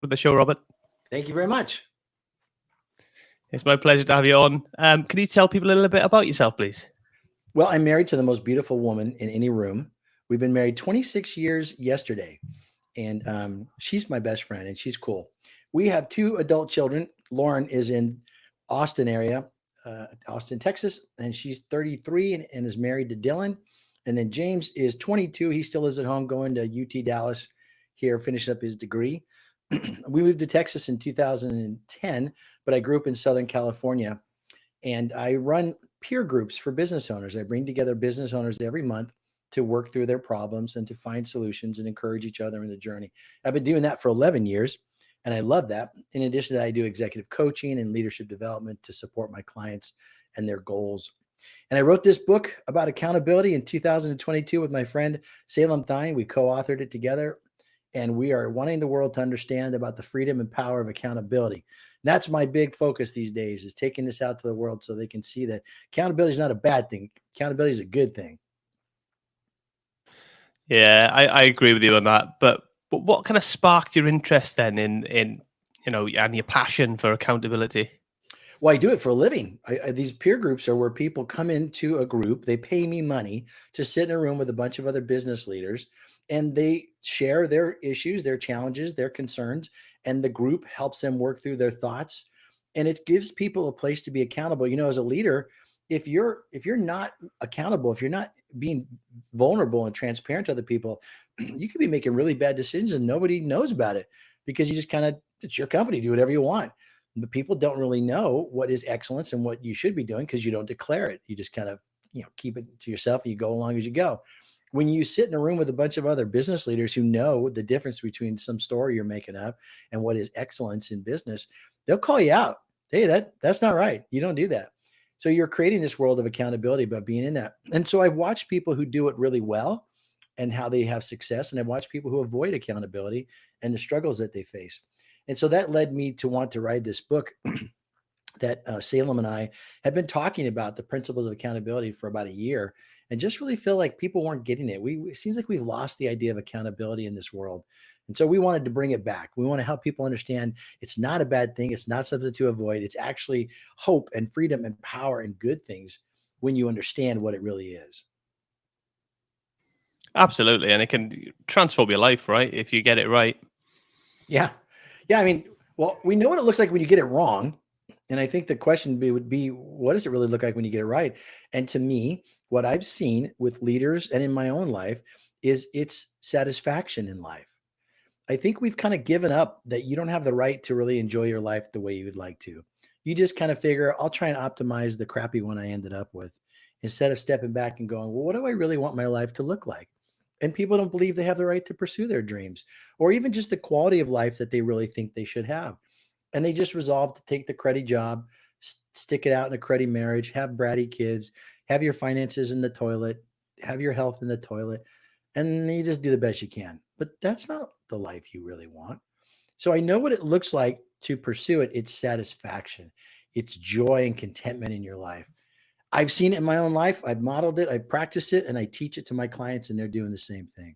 with the show, Robert. Thank you very much. It's my pleasure to have you on. Can you tell people a little bit about yourself, please? Well, I'm married to the most beautiful woman in any room. We've been married 26 years yesterday, and she's my best friend, and she's cool. We have two adult children. Lauren is in Austin area, Austin, Texas, and she's 33 and is married to Dylan. And then James is 22. He still is at home going to UT Dallas here, finishing up his degree. We moved to Texas in 2010, but I grew up in Southern California, and I run peer groups for business owners. I bring together business owners every month to work through their problems and to find solutions and encourage each other in the journey. I've been doing that for 11 years, and I love that. In addition to that, I do executive coaching and leadership development to support my clients and their goals. And I wrote this book about accountability in 2022 with my friend Salem Thine. We co-authored it together, and we are wanting the world to understand about the freedom and power of accountability. And that's my big focus these days, is taking this out to the world so they can see that accountability is not a bad thing. Accountability is a good thing. Yeah, I agree with you on that. But what kind of sparked your interest then in and your passion for accountability? Well, I do it for a living. These peer groups are where people come into a group. They pay me money to sit in a room with a bunch of other business leaders, and they share their issues, their challenges, their concerns, and the group helps them work through their thoughts. And it gives people a place to be accountable. As a leader, if you're not accountable, if you're not being vulnerable and transparent to other people, you could be making really bad decisions and nobody knows about it because you just it's your company, do whatever you want. But people don't really know what is excellence and what you should be doing because you don't declare it. You just keep it to yourself and you go along as you go. When you sit in a room with a bunch of other business leaders who know the difference between some story you're making up and what is excellence in business, they'll call you out. Hey, that's not right. You don't do that. So you're creating this world of accountability by being in that. And so I've watched people who do it really well and how they have success. And I've watched people who avoid accountability and the struggles that they face. And so that led me to want to write this book that Salem and I have been talking about the principles of accountability for about a year, and just really feel like people weren't getting it. It seems like we've lost the idea of accountability in this world. And so we wanted to bring it back. We want to help people understand it's not a bad thing. It's not something to avoid. It's actually hope and freedom and power and good things when you understand what it really is. Absolutely. And it can transform your life, right? If you get it right. Yeah. Yeah. I mean, well, we know what it looks like when you get it wrong. And I think the question would be, what does it really look like when you get it right? And to me, what I've seen with leaders and in my own life is it's satisfaction in life. I think we've kind of given up that you don't have the right to really enjoy your life the way you would like to. You just kind of figure, I'll try and optimize the crappy one I ended up with, instead of stepping back and going, well, what do I really want my life to look like? And people don't believe they have the right to pursue their dreams or even just the quality of life that they really think they should have. And they just resolve to take the cruddy job, stick it out in a cruddy marriage, have bratty kids, have your finances in the toilet, have your health in the toilet, and then you just do the best you can. But that's not the life you really want. So I know what it looks like to pursue it. It's satisfaction, it's joy and contentment in your life. I've seen it in my own life. I've modeled it, I've practiced it, and I teach it to my clients, and they're doing the same thing.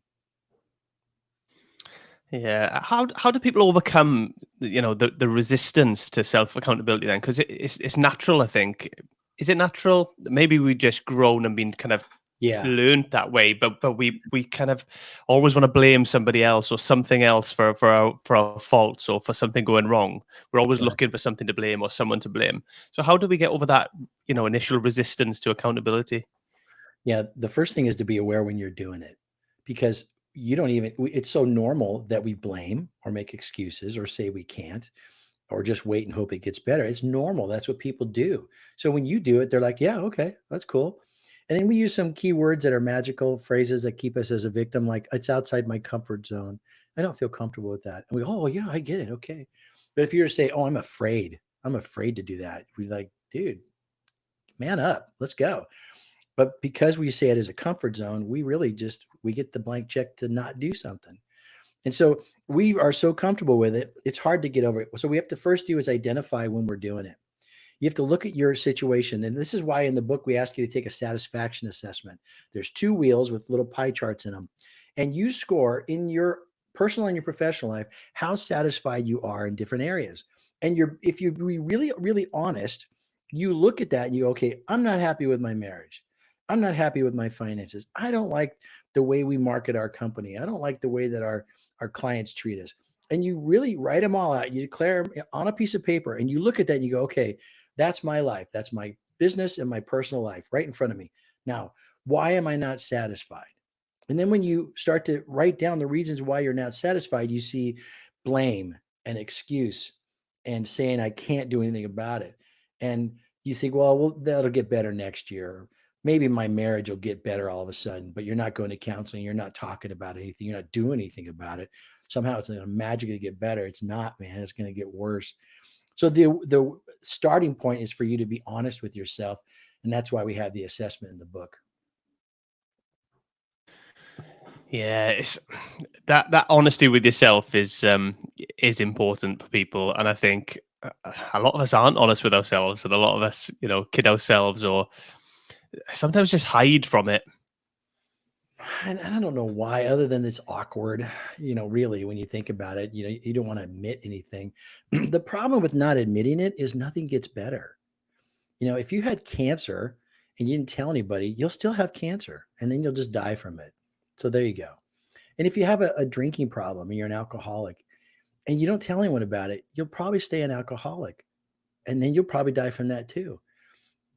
Yeah. How do people overcome, the resistance to self accountability then? Because it's natural, I think. Is it natural? Maybe we just grown and been kind of learned that way, but we kind of always want to blame somebody else or something else for our faults or for something going wrong. We're always looking for something to blame or someone to blame. So how do we get over that, initial resistance to accountability? Yeah, the first thing is to be aware when you're doing it, because it's so normal that we blame or make excuses or say we can't or just wait and hope it gets better. It's normal. That's what people do. So when you do it, they're like, yeah, okay, that's cool. And then we use some key words that are magical phrases that keep us as a victim, like it's outside my comfort zone. I don't feel comfortable with that. And we go, oh, yeah, I get it. Okay. But if you were to say, oh, I'm afraid to do that, we're like, dude, man up, let's go. But because we say it as a comfort zone, we get the blank check to not do something. And so we are so comfortable with it, it's hard to get over it. So we have to first do is identify when we're doing it. You have to look at your situation. And this is why in the book, we ask you to take a satisfaction assessment. There's two wheels with little pie charts in them. And you score in your personal and your professional life, how satisfied you are in different areas. And if you be really, really honest, you look at that and you go, okay, I'm not happy with my marriage. I'm not happy with my finances. I don't like the way we market our company. I don't like the way that our clients treat us. And you really write them all out. You declare them on a piece of paper and you look at that and you go, okay, that's my life. That's my business and my personal life right in front of me. Now, why am I not satisfied? And then when you start to write down the reasons why you're not satisfied, you see blame and excuse and saying, I can't do anything about it. And you think, well, that'll get better next year. Maybe my marriage will get better all of a sudden, but you're not going to counseling. You're not talking about anything. You're not doing anything about it. Somehow it's going to magically get better. It's not, man. It's going to get worse. So the starting point is for you to be honest with yourself. And that's why we have the assessment in the book. Yeah, it's that honesty with yourself is important for people, and I think a lot of us aren't honest with ourselves, and a lot of us, kid ourselves or sometimes just hide from it. And I don't know why, other than it's awkward, really, when you think about it, you don't want to admit anything. The problem with not admitting it is nothing gets better. If you had cancer and you didn't tell anybody, you'll still have cancer and then you'll just die from it. So there you go. And if you have a drinking problem and you're an alcoholic and you don't tell anyone about it, you'll probably stay an alcoholic and then you'll probably die from that too.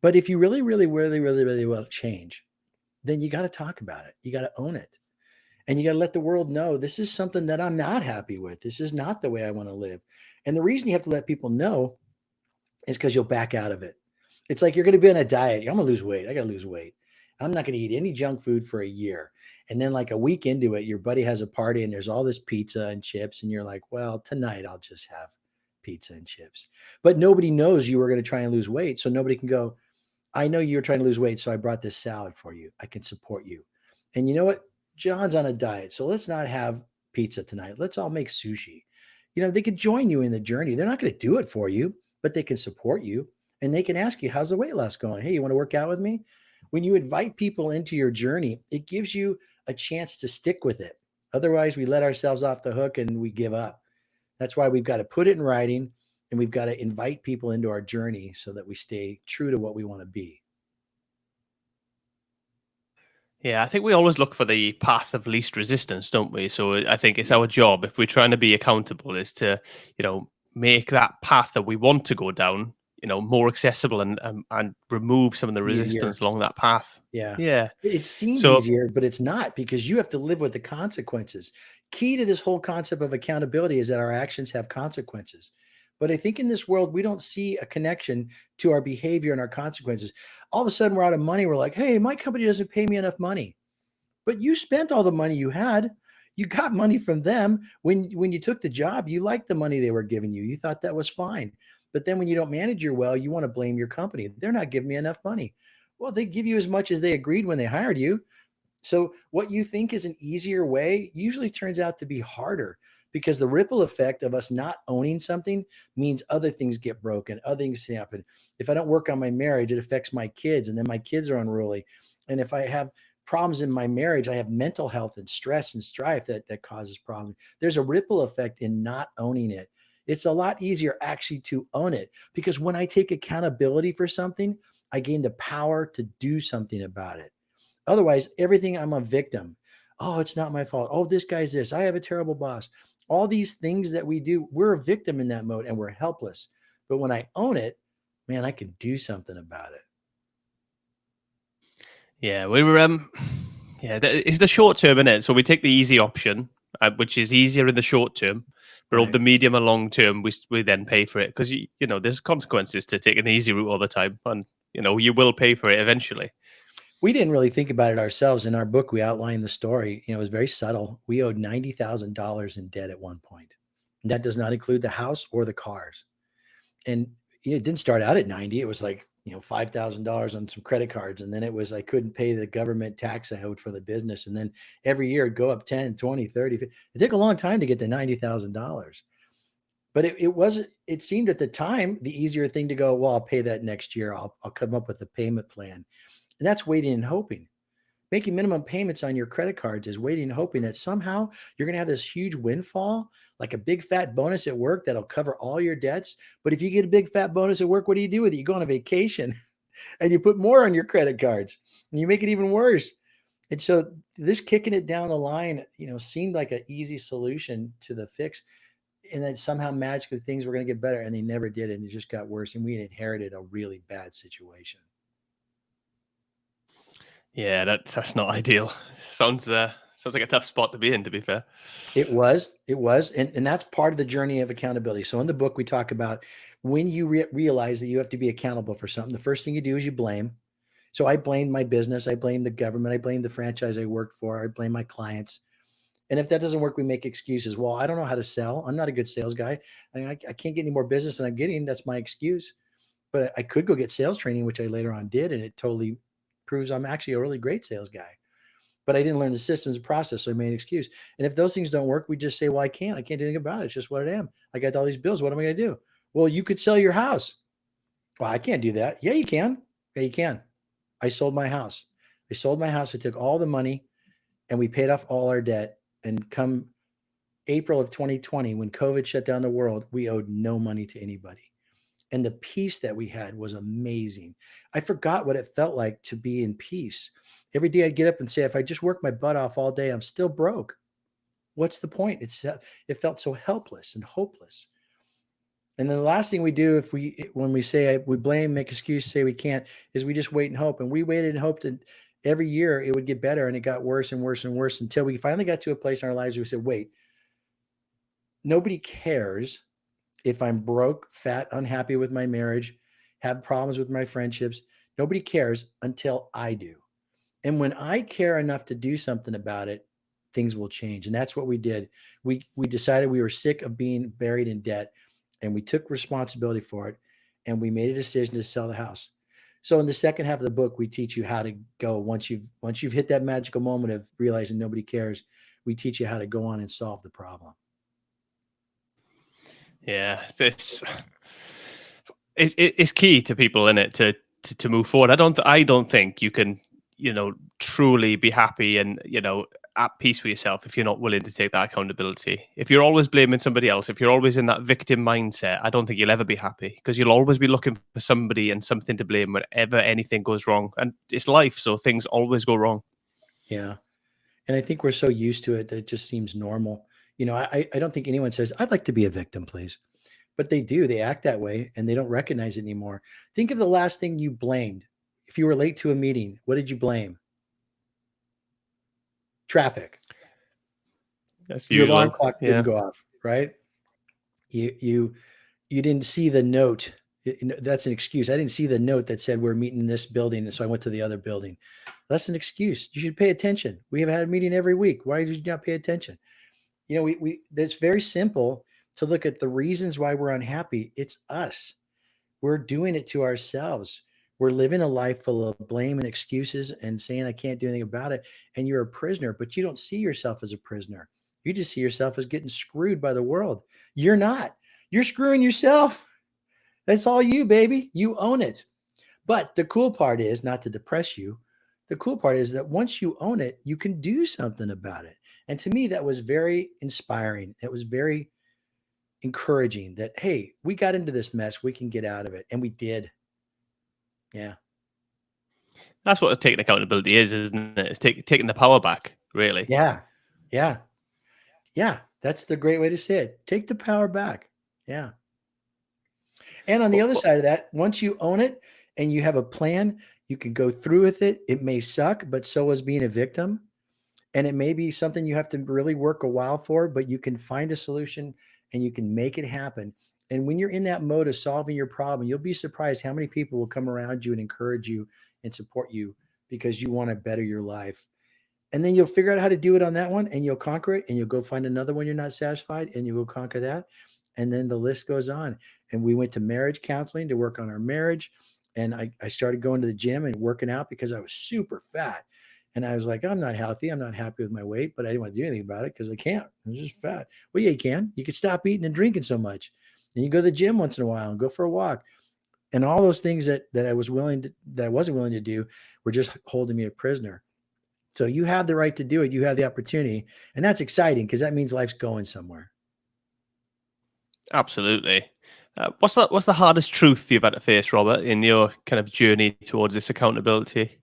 But if you really, really, really, really, really want to change, then you got to talk about it. You got to own it. And you got to let the world know this is something that I'm not happy with. This is not the way I want to live. And the reason you have to let people know is because you'll back out of it. It's like you're going to be on a diet. I'm going to lose weight. I got to lose weight. I'm not going to eat any junk food for a year. And then, like a week into it, your buddy has a party and there's all this pizza and chips. And you're like, well, tonight I'll just have pizza and chips. But nobody knows you were going to try and lose weight. So nobody can go, I know you're trying to lose weight. So I brought this salad for you. I can support you. And you know what? John's on a diet. So let's not have pizza tonight. Let's all make sushi. They could join you in the journey. They're not going to do it for you, but they can support you and they can ask you, how's the weight loss going? Hey, you want to work out with me? When you invite people into your journey, it gives you a chance to stick with it. Otherwise, we let ourselves off the hook and we give up. That's why we've got to put it in writing and we've got to invite people into our journey so that we stay true to what we want to be. Yeah, I think we always look for the path of least resistance, don't we? So I think it's our job, if we're trying to be accountable, is to, make that path that we want to go down, more accessible and remove some of the resistance Easier. along that path. Yeah. Yeah. It seems So easier, but it's not because you have to live with the consequences. Key to this whole concept of accountability is that our actions have consequences. But I think in this world, we don't see a connection to our behavior and our consequences. All of a sudden, we're out of money. We're like, hey, my company doesn't pay me enough money. But you spent all the money you had. You got money from them. When you took the job, you liked the money they were giving you. You thought that was fine. But then when you don't manage your well, you want to blame your company. They're not giving me enough money. Well, they give you as much as they agreed when they hired you. So what you think is an easier way usually turns out to be harder because the ripple effect of us not owning something means other things get broken, other things happen. If I don't work on my marriage, it affects my kids, and then my kids are unruly. And if I have problems in my marriage, I have mental health and stress and strife that causes problems. There's a ripple effect in not owning it. It's a lot easier actually to own it because when I take accountability for something, I gain the power to do something about it. Otherwise, everything I'm a victim. Oh, it's not my fault. Oh, this guy's this. I have a terrible boss. All these things that we do, we're a victim in that mode and we're helpless. But when I own it, man, I can do something about it. yeah, we were yeah, it's the short term in it. So we take the easy option, which is easier in the short term, but over Right. the medium and long term, we then pay for it because there's consequences to taking the easy route all the time, and you will pay for it eventually. We didn't really think about it ourselves. In our book, we outlined the story. It was very subtle. We owed $90,000 in debt at one point. And that does not include the house or the cars. And it didn't start out at 90. It was like, $5,000 on some credit cards. And then it was, I couldn't pay the government tax I owed for the business. And then every year it'd go up 10, 20, 30. It took a long time to get to $90,000. But it seemed at the time the easier thing to go, well, I'll pay that next year. I'll come up with a payment plan. And that's waiting and hoping. Making minimum payments on your credit cards is waiting and hoping that somehow you're going to have this huge windfall, like a big fat bonus at work that'll cover all your debts. But if you get a big fat bonus at work, what do you do with it? You go on a vacation and you put more on your credit cards and you make it even worse. And so this kicking it down the line, seemed like an easy solution to the fix. And then somehow magically things were going to get better, and they never did. And it just got worse. And we inherited a really bad situation. Yeah, that's not ideal. Sounds like a tough spot to be in, to be fair. It was. And that's part of the journey of accountability. So in the book, we talk about when you realize that you have to be accountable for something, the first thing you do is you blame. So I blamed my business. I blamed the government. I blamed the franchise I worked for. I blame my clients. And if that doesn't work, we make excuses. Well, I don't know how to sell. I'm not a good sales guy. I can't get any more business than I'm getting. That's my excuse. But I could go get sales training, which I later on did. And it totally proves I'm actually a really great sales guy. But I didn't learn the systems and process, so I made an excuse. And if those things don't work, we just say, well, I can't do anything about it. It's just what I am. I got all these bills. What am I going to do? Well, you could sell your house. Well, I can't do that. Yeah, you can. Yeah, you can. I sold my house. I took all the money and we paid off all our debt. And come April of 2020, when COVID shut down the world, we owed no money to anybody. And the peace that we had was amazing. I forgot what it felt like to be in peace. Every day I'd get up and say, if I just work my butt off all day, I'm still broke. What's the point? It felt so helpless and hopeless. And then the last thing we do when we say we blame, make excuses, say we can't, is we just wait and hope. And we waited and hoped that every year it would get better, and it got worse and worse and worse until we finally got to a place in our lives where we said, wait, nobody cares if I'm broke, fat, unhappy with my marriage, have problems with my friendships. Nobody cares until I do. And when I care enough to do something about it, things will change. And that's what we did. We decided we were sick of being buried in debt, and we took responsibility for it, and we made a decision to sell the house. So in the second half of the book, we teach you how to go once you've hit that magical moment of realizing nobody cares. We teach you how to go on and solve the problem. Yeah, it's key to people in it to move forward. I don't think you can, truly be happy and, at peace with yourself if you're not willing to take that accountability. If you're always blaming somebody else, if you're always in that victim mindset, I don't think you'll ever be happy, because you'll always be looking for somebody and something to blame whenever anything goes wrong. And it's life, so things always go wrong. Yeah. And I think we're so used to it that it just seems normal. I don't think anyone says, I'd like to be a victim, please. But they do. They act that way and they don't recognize it anymore. Think of the last thing you blamed. If you were late to a meeting, what did you blame? Traffic. That's Your usual. alarm clock didn't go off, right? You didn't see the note. That's an excuse. I didn't see the note that said we're meeting in this building, and so I went to the other building. That's an excuse. You should pay attention. We have had a meeting every week. Why did you not pay attention? That's very simple to look at the reasons why we're unhappy. It's us. We're doing it to ourselves. We're living a life full of blame and excuses and saying, I can't do anything about it. And you're a prisoner, but you don't see yourself as a prisoner. You just see yourself as getting screwed by the world. You're not. You're screwing yourself. That's all you, baby. You own it. But the cool part is, not to depress you, the cool part is that once you own it, you can do something about it. And to me, that was very inspiring. It was very encouraging that, hey, we got into this mess. We can get out of it. And we did. Yeah. That's what taking accountability is, isn't it? It's taking the power back, really. Yeah. Yeah. Yeah. That's the great way to say it. Take the power back. Yeah. And on the other side of that, once you own it and you have a plan, you can go through with it. It may suck, but so is being a victim. And it may be something you have to really work a while for, but you can find a solution and you can make it happen. And when you're in that mode of solving your problem, you'll be surprised how many people will come around you and encourage you and support you because you want to better your life. And then you'll figure out how to do it on that one and you'll conquer it, and you'll go find another one you're not satisfied and you will conquer that. And then the list goes on. And we went to marriage counseling to work on our marriage. And I started going to the gym and working out because I was super fat. And I was like, I'm not healthy. I'm not happy with my weight, but I didn't want to do anything about it because I can't. I'm just fat. Well, yeah, you can. You can stop eating and drinking so much. And you go to the gym once in a while and go for a walk. And all those things that I wasn't willing to do were just holding me a prisoner. So you have the right to do it. You have the opportunity. And that's exciting because that means life's going somewhere. Absolutely. What's the hardest truth you've had to face, Robert, in your kind of journey towards this accountability?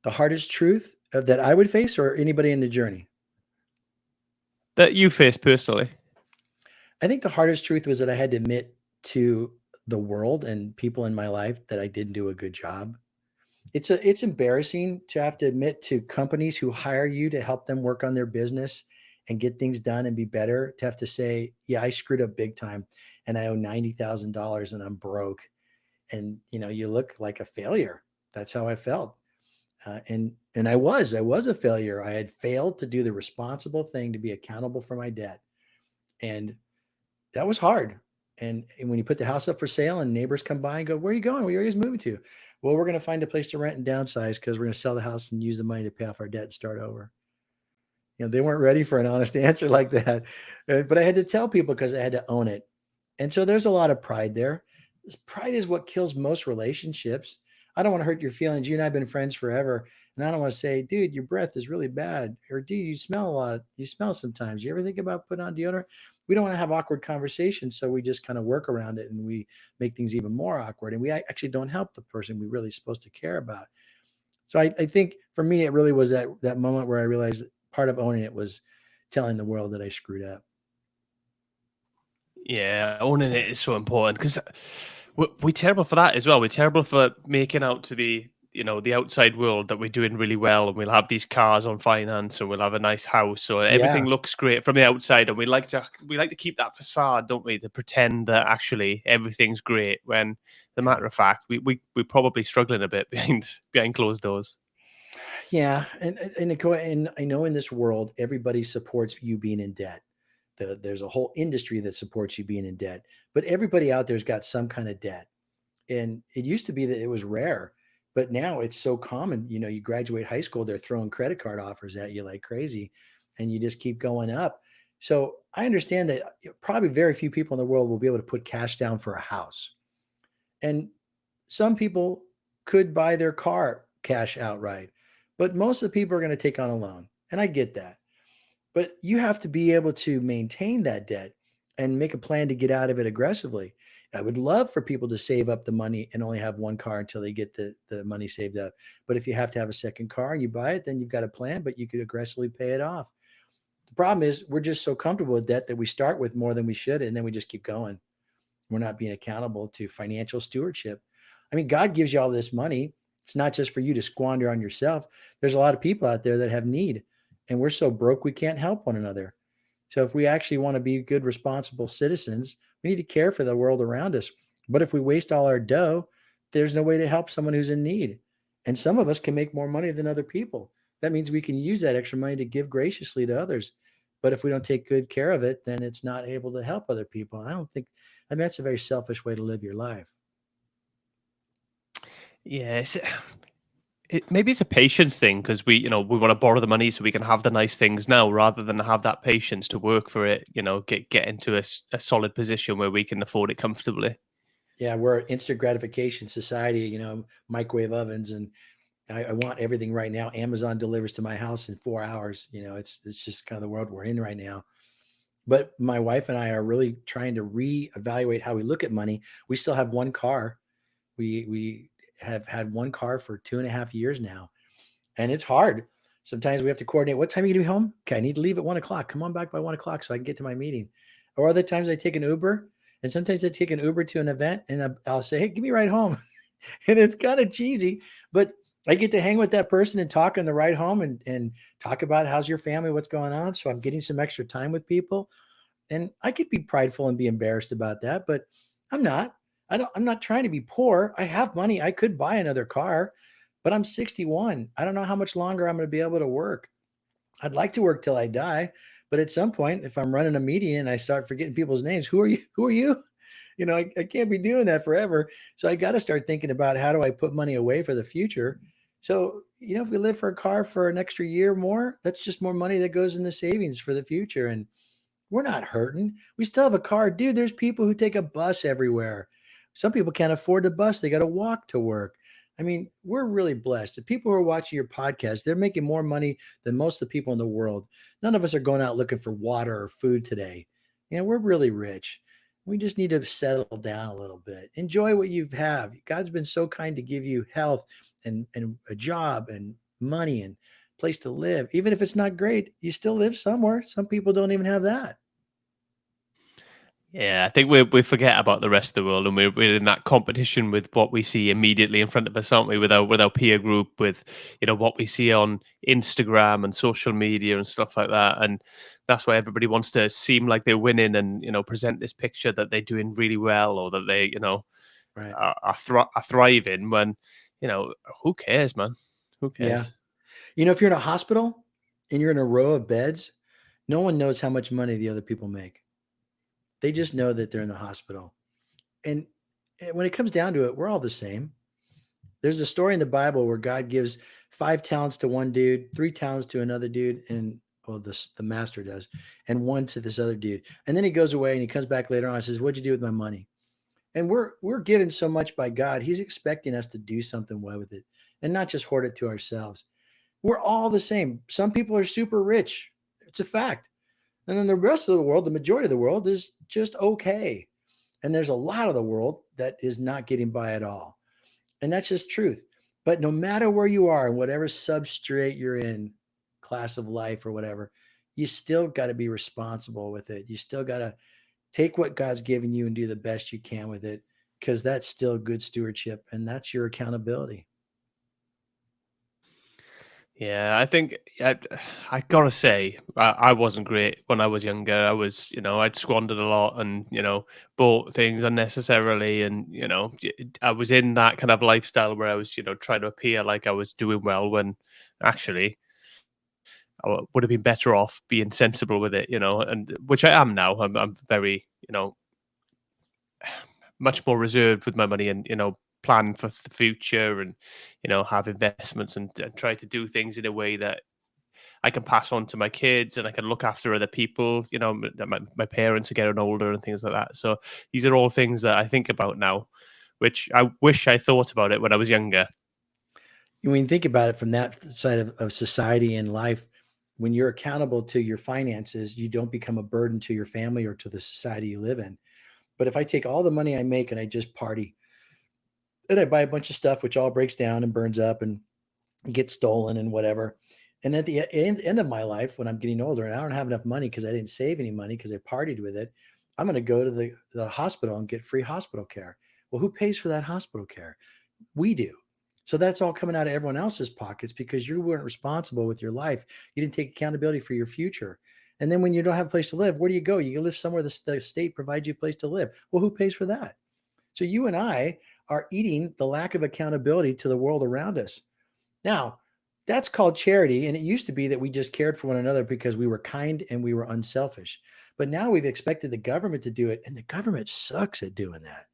The hardest truth that I would face or anybody in the journey? That you face personally? I think the hardest truth was that I had to admit to the world and people in my life that I didn't do a good job. It's embarrassing to have to admit to companies who hire you to help them work on their business and get things done and be better, to have to say, yeah, I screwed up big time and I owe $90,000 and I'm broke. And you look like a failure. That's how I felt. And I was a failure. I had failed to do the responsible thing, to be accountable for my debt. And that was hard. And when you put the house up for sale and neighbors come by and go, "Where are you going? Where are you guys moving to?" Well, we're going to find a place to rent and downsize because we're going to sell the house and use the money to pay off our debt and start over. They weren't ready for an honest answer like that. But I had to tell people because I had to own it. And so there's a lot of pride there. This pride is what kills most relationships. I don't want to hurt your feelings. You and I have been friends forever. And I don't want to say, dude, your breath is really bad. Or, dude, you smell a lot. You smell sometimes. You ever think about putting on deodorant? We don't want to have awkward conversations. So we just kind of work around it and we make things even more awkward. And we actually don't help the person we really supposed to care about. So I think for me, it really was that moment where I realized that part of owning it was telling the world that I screwed up. Yeah, owning it is so important because we're terrible for that as well. We're terrible for making out to the outside world that we're doing really well, and we'll have these cars on finance, and we'll have a nice house, so Yeah. everything looks great from the outside, and we like to keep that facade, don't we? To pretend that actually everything's great when the Yeah. matter of fact we're probably struggling a bit behind closed doors. Yeah, and I know in this world, everybody supports you being in debt. There's a whole industry that supports you being in debt, but everybody out there's got some kind of debt. And it used to be that it was rare, but now it's so common. You graduate high school, they're throwing credit card offers at you like crazy, and you just keep going up. So I understand that probably very few people in the world will be able to put cash down for a house. And some people could buy their car cash outright, but most of the people are going to take on a loan. And I get that. But you have to be able to maintain that debt and make a plan to get out of it aggressively. I would love for people to save up the money and only have one car until they get the money saved up. But if you have to have a second car and you buy it, then you've got a plan, but you could aggressively pay it off. The problem is we're just so comfortable with debt that we start with more than we should, and then we just keep going. We're not being accountable to financial stewardship. I mean, God gives you all this money. It's not just for you to squander on yourself. There's a lot of people out there that have need, and we're so broke we can't help one another. So if we actually want to be good, responsible citizens, we need to care for the world around us. But if we waste all our dough, there's no way to help someone who's in need. And some of us can make more money than other people. That means we can use that extra money to give graciously to others. But if we don't take good care of it, then it's not able to help other people. I don't think, I mean, that's a very selfish way to live your life. Yes. Maybe it's a patience thing because we want to borrow the money so we can have the nice things now rather than have that patience to work for it. Get into a solid position where we can afford it comfortably. Yeah, we're an instant gratification society, microwave ovens, and I want everything right now. Amazon delivers to my house in 4 hours. It's just kind of the world we're in right now. But my wife and I are really trying to reevaluate how we look at money. We still have one car. We have had one car for 2.5 years now, and it's hard. Sometimes we have to coordinate. What time are you gonna be home? Okay, I need to leave at 1 o'clock. Come on back by 1 o'clock so I can get to my meeting. Or other times I take an Uber, and sometimes I take an Uber to an event, and I'll say, "Hey, give me a ride home," and it's kind of cheesy, but I get to hang with that person and talk on the ride home and talk about how's your family, what's going on. So I'm getting some extra time with people, and I could be prideful and be embarrassed about that, but I'm not. I'm not trying to be poor. I have money. I could buy another car, but I'm 61. I don't know how much longer I'm going to be able to work. I'd like to work till I die, but at some point, if I'm running a meeting and I start forgetting people's names, who are you? Who are you? I can't be doing that forever. So I got to start thinking about how do I put money away for the future. So, if we live for a car for an extra year more, that's just more money that goes in the savings for the future. And we're not hurting. We still have a car. Dude, there's people who take a bus everywhere. Some people can't afford the bus. They got to walk to work. I mean, we're really blessed. The people who are watching your podcast, they're making more money than most of the people in the world. None of us are going out looking for water or food today. We're really rich. We just need to settle down a little bit. Enjoy what you have. God's been so kind to give you health and a job and money and place to live. Even if it's not great, you still live somewhere. Some people don't even have that. Yeah, I think we forget about the rest of the world, and we're in that competition with what we see immediately in front of us, aren't we? With our peer group, with what we see on Instagram and social media and stuff like that, and that's why everybody wants to seem like they're winning and present this picture that they're doing really well or that they Right. are thriving. When who cares, man? Who Yeah. cares? If you're in a hospital and you're in a row of beds, no one knows how much money the other people make. They just know that they're in the hospital. And when it comes down to it, we're all the same. There's a story in the Bible where God gives 5 talents to one dude, 3 talents to another dude, and well, the master does, and one to this other dude. And then he goes away and he comes back later on and says, "What'd you do with my money?" And we're given so much by God. He's expecting us to do something well with it and not just hoard it to ourselves. We're all the same. Some people are super rich. It's a fact. And then the rest of the world, the majority of the world is just okay. And there's a lot of the world that is not getting by at all. And that's just truth. But no matter where you are and whatever substrate you're in, class of life or whatever, you still got to be responsible with it. You still got to take what God's given you and do the best you can with it because that's still good stewardship and that's your accountability. Yeah, I think I gotta say I wasn't great when I was younger. I was, I'd squandered a lot and bought things unnecessarily, and I was in that kind of lifestyle where I was, trying to appear like I was doing well when actually would have been better off being sensible with it, and which I am now. I'm very, much more reserved with my money and plan for the future and have investments and try to do things in a way that I can pass on to my kids and I can look after other people, that my parents are getting older and things like that. So these are all things that I think about now, which I wish I thought about it when I was younger. When you think about it from that side of society and life, when you're accountable to your finances, you don't become a burden to your family or to the society you live in. But if I take all the money I make and I just party, then I buy a bunch of stuff which all breaks down and burns up and gets stolen and whatever. And at the end of my life, when I'm getting older and I don't have enough money because I didn't save any money because I partied with it, I'm going to go to the hospital and get free hospital care. Well, who pays for that hospital care? We do. So that's all coming out of everyone else's pockets because you weren't responsible with your life. You didn't take accountability for your future. And then when you don't have a place to live, where do you go? You live somewhere the state provides you a place to live. Well, who pays for that? So you and I are eating the lack of accountability to the world around us. Now, that's called charity. And it used to be that we just cared for one another because we were kind and we were unselfish. But now we've expected the government to do it, and the government sucks at doing that.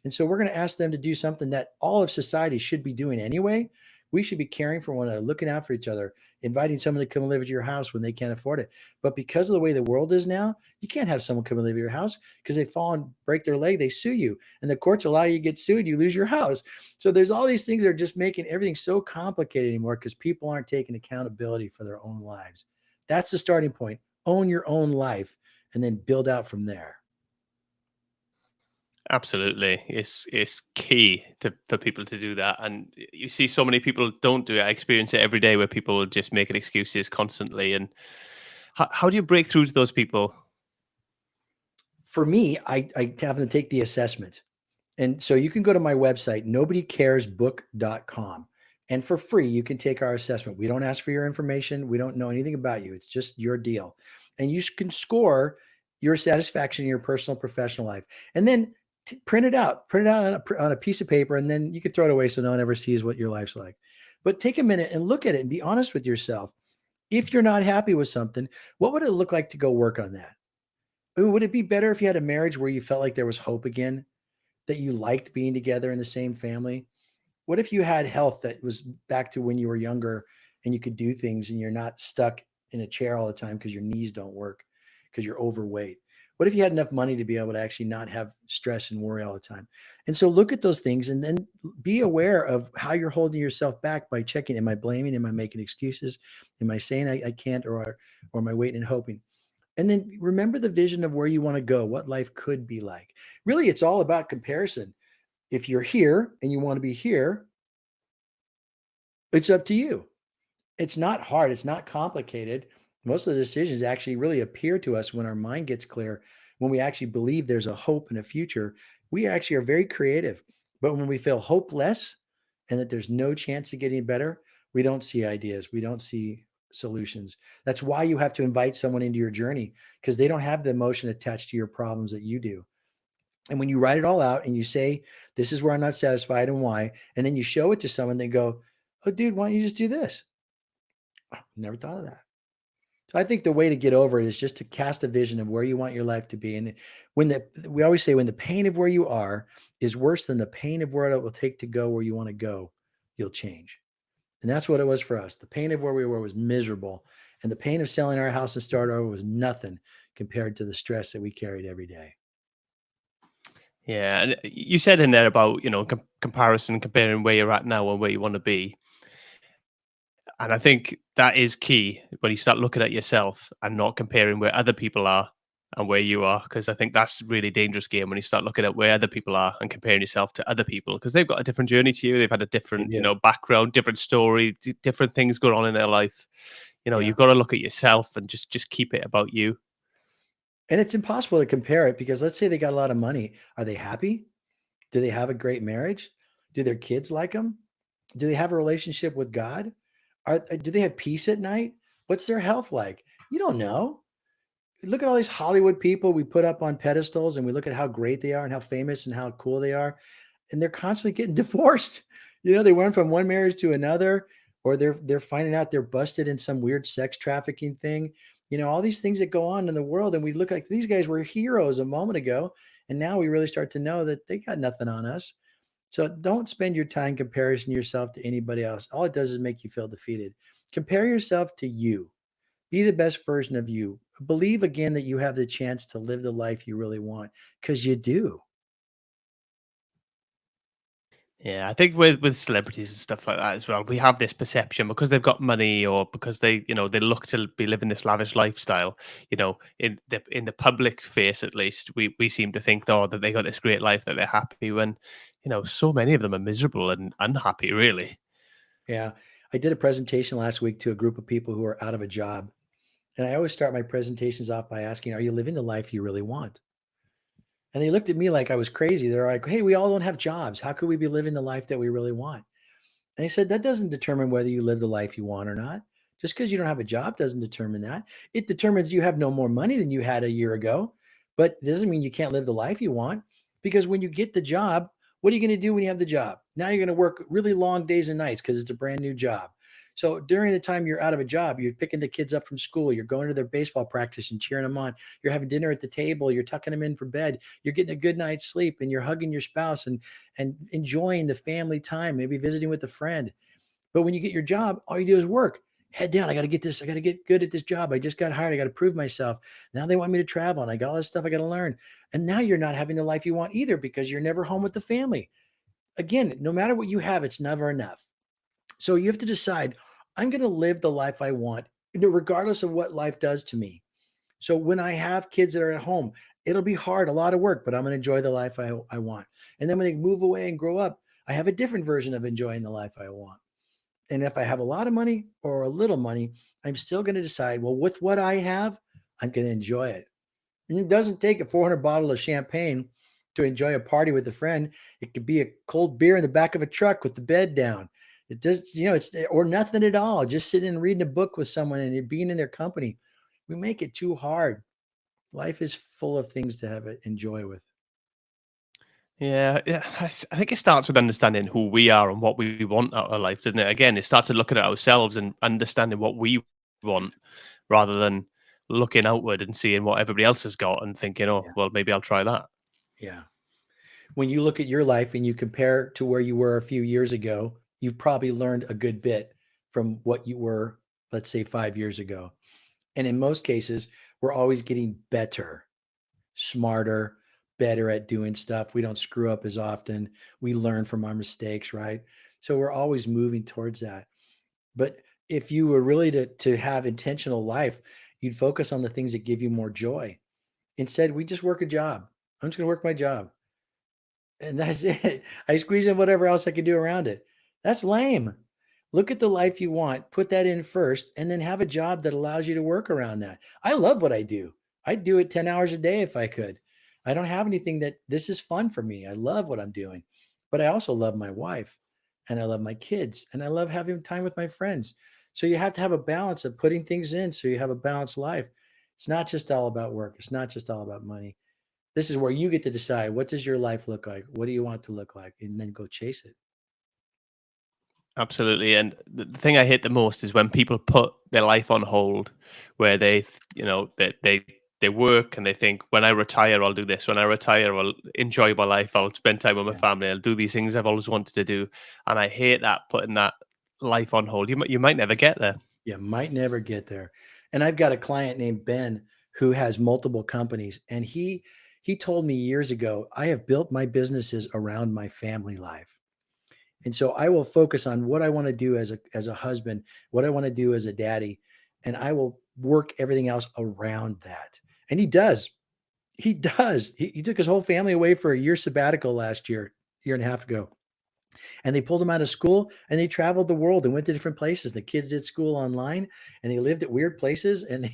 And so we're going to ask them to do something that all of society should be doing anyway. We should be caring for one another, looking out for each other, inviting someone to come and live at your house when they can't afford it. But because of the way the world is now, you can't have someone come and live at your house because they fall and break their leg, they sue you. And the courts allow you to get sued, you lose your house. So there's all these things that are just making everything so complicated anymore because people aren't taking accountability for their own lives. That's the starting point. Own your own life and then build out from there. Absolutely, it's key for people to do that, and you see so many people don't do it. I experience it every day where people are just making excuses constantly. And how do you break through to those people? For me, I have them take the assessment. And so you can go to my website, nobodycaresbook.com. And for free, you can take our assessment. We don't ask for your information. We don't know anything about you. It's just your deal. And you can score your satisfaction in your personal professional life. And then print it out on a piece of paper, and then you can throw it away so no one ever sees what your life's like. But take a minute and look at it and be honest with yourself. If you're not happy with something, what would it look like to go work on that? Would it be better if you had a marriage where you felt like there was hope again? That you liked being together in the same family? What if you had health that was back to when you were younger and you could do things and you're not stuck in a chair all the time because your knees don't work because you're overweight? What if you had enough money to be able to actually not have stress and worry all the time? And so look at those things and then be aware of how you're holding yourself back by checking, am I blaming? Am I making excuses? Am I saying I can't, or am I waiting and hoping? And then remember the vision of where you want to go, what life could be like. Really, it's all about comparison. If you're here and you want to be here, it's up to you. It's not hard. It's not complicated. Most of the decisions actually really appear to us when our mind gets clear, when we actually believe there's a hope and a future. We actually are very creative. But when we feel hopeless and that there's no chance of getting better, we don't see ideas. We don't see solutions. That's why you have to invite someone into your journey, because they don't have the emotion attached to your problems that you do. And when you write it all out and you say, this is where I'm not satisfied and why, and then you show it to someone, they go, oh, dude, why don't you just do this? Never thought of that. So I think the way to get over it is just to cast a vision of where you want your life to be. And we always say, when the pain of where you are is worse than the pain of where it will take to go where you want to go, you'll change. And that's what it was for us. The pain of where we were was miserable. And the pain of selling our house and start over was nothing compared to the stress that we carried every day. Yeah, and you said in there about, comparison, comparing where you're at now and where you want to be. And I think that is key when you start looking at yourself and not comparing where other people are and where you are, because I think that's a really dangerous game when you start looking at where other people are and comparing yourself to other people, because they've got a different journey to you. They've had a different, background, different story, different things going on in their life. You've got to look at yourself and just keep it about you. And it's impossible to compare it, because let's say they got a lot of money. Are they happy? Do they have a great marriage? Do their kids like them? Do they have a relationship with God? Do they have peace at night? What's their health like? You don't know. Look at all these Hollywood people we put up on pedestals, and we look at how great they are and how famous and how cool they are. And they're constantly getting divorced. They went from one marriage to another, or they're finding out they're busted in some weird sex trafficking thing. All these things that go on in the world. And we look like these guys were heroes a moment ago. And now we really start to know that they got nothing on us. So don't spend your time comparing yourself to anybody else. All it does is make you feel defeated. Compare yourself to you. Be the best version of you. Believe again that you have the chance to live the life you really want, because you do. Yeah, I think with celebrities and stuff like that as well, we have this perception because they've got money or because they look to be living this lavish lifestyle. In the public face, at least, we seem to think though that they got this great life, that they're happy, when so many of them are miserable and unhappy. Really. Yeah. I did a presentation last week to a group of people who are out of a job. And I always start my presentations off by asking, are you living the life you really want? And they looked at me like I was crazy. They're like, hey, we all don't have jobs. How could we be living the life that we really want? And I said, that doesn't determine whether you live the life you want or not. Just because you don't have a job doesn't determine that. It determines you have no more money than you had a year ago, but it doesn't mean you can't live the life you want. Because when you get the job, what are you going to do when you have the job? Now you're going to work really long days and nights because it's a brand new job. So during the time you're out of a job, you're picking the kids up from school, you're going to their baseball practice and cheering them on. You're having dinner at the table, you're tucking them in for bed, you're getting a good night's sleep, and you're hugging your spouse and enjoying the family time, maybe visiting with a friend. But when you get your job, all you do is work. Head down. I got to get this. I got to get good at this job. I just got hired. I got to prove myself. Now they want me to travel, and I got all this stuff I got to learn. And now you're not having the life you want either, because you're never home with the family. Again, no matter what you have, it's never enough. So you have to decide, I'm going to live the life I want, regardless of what life does to me. So when I have kids that are at home, it'll be hard, a lot of work, but I'm going to enjoy the life I want. And then when they move away and grow up, I have a different version of enjoying the life I want. And if I have a lot of money or a little money, I'm still going to decide, well, with what I have, I'm going to enjoy it. And it doesn't take a 400 bottle of champagne to enjoy a party with a friend. It could be a cold beer in the back of a truck with the bed down. It does, it's or nothing at all. Just sitting and reading a book with someone and being in their company. We make it too hard. Life is full of things to have enjoy with. Yeah, yeah. I think it starts with understanding who we are and what we want out of life, doesn't it? Again, it starts with looking at ourselves and understanding what we want, rather than looking outward and seeing what everybody else has got and thinking, oh, Yeah. well, maybe I'll try that. Yeah. When you look at your life and you compare to where you were a few years ago, you've probably learned a good bit from what you were, let's say, 5 years ago. And in most cases, we're always getting better. smarter, better at doing stuff. We don't screw up as often. We learn from our mistakes, right? So we're always moving towards that. But if you were really to have intentional life, you'd focus on the things that give you more joy. Instead, we just work a job. I'm just going to work my job. And that's it. I squeeze in whatever else I can do around it. That's lame. Look at the life you want, put that in first, and then have a job that allows you to work around that. I love what I do. I'd do it 10 hours a day if I could. I don't have anything that this is fun for me. I love what I'm doing. But I also love my wife and I love my kids and I love having time with my friends. So you have to have a balance of putting things in so you have a balanced life. It's not just all about work. It's not just all about money. This is where you get to decide, what does your life look like? What do you want to look like? And then go chase it. Absolutely. And the thing I hate the most is when people put their life on hold, where they work and they think, when I retire, I'll do this. When I retire, I'll enjoy my life. I'll spend time with my Yeah. family. I'll do these things I've always wanted to do. And I hate that, putting that life on hold. You might never get there. You might never get there. And I've got a client named Ben who has multiple companies. And he told me years ago, I have built my businesses around my family life. And so I will focus on what I want to do as a husband, what I want to do as a daddy, and I will work everything else around that. And he does. He does. He took his whole family away for a year sabbatical last year and a half ago. And they pulled him out of school and they traveled the world and went to different places. The kids did school online and they lived at weird places and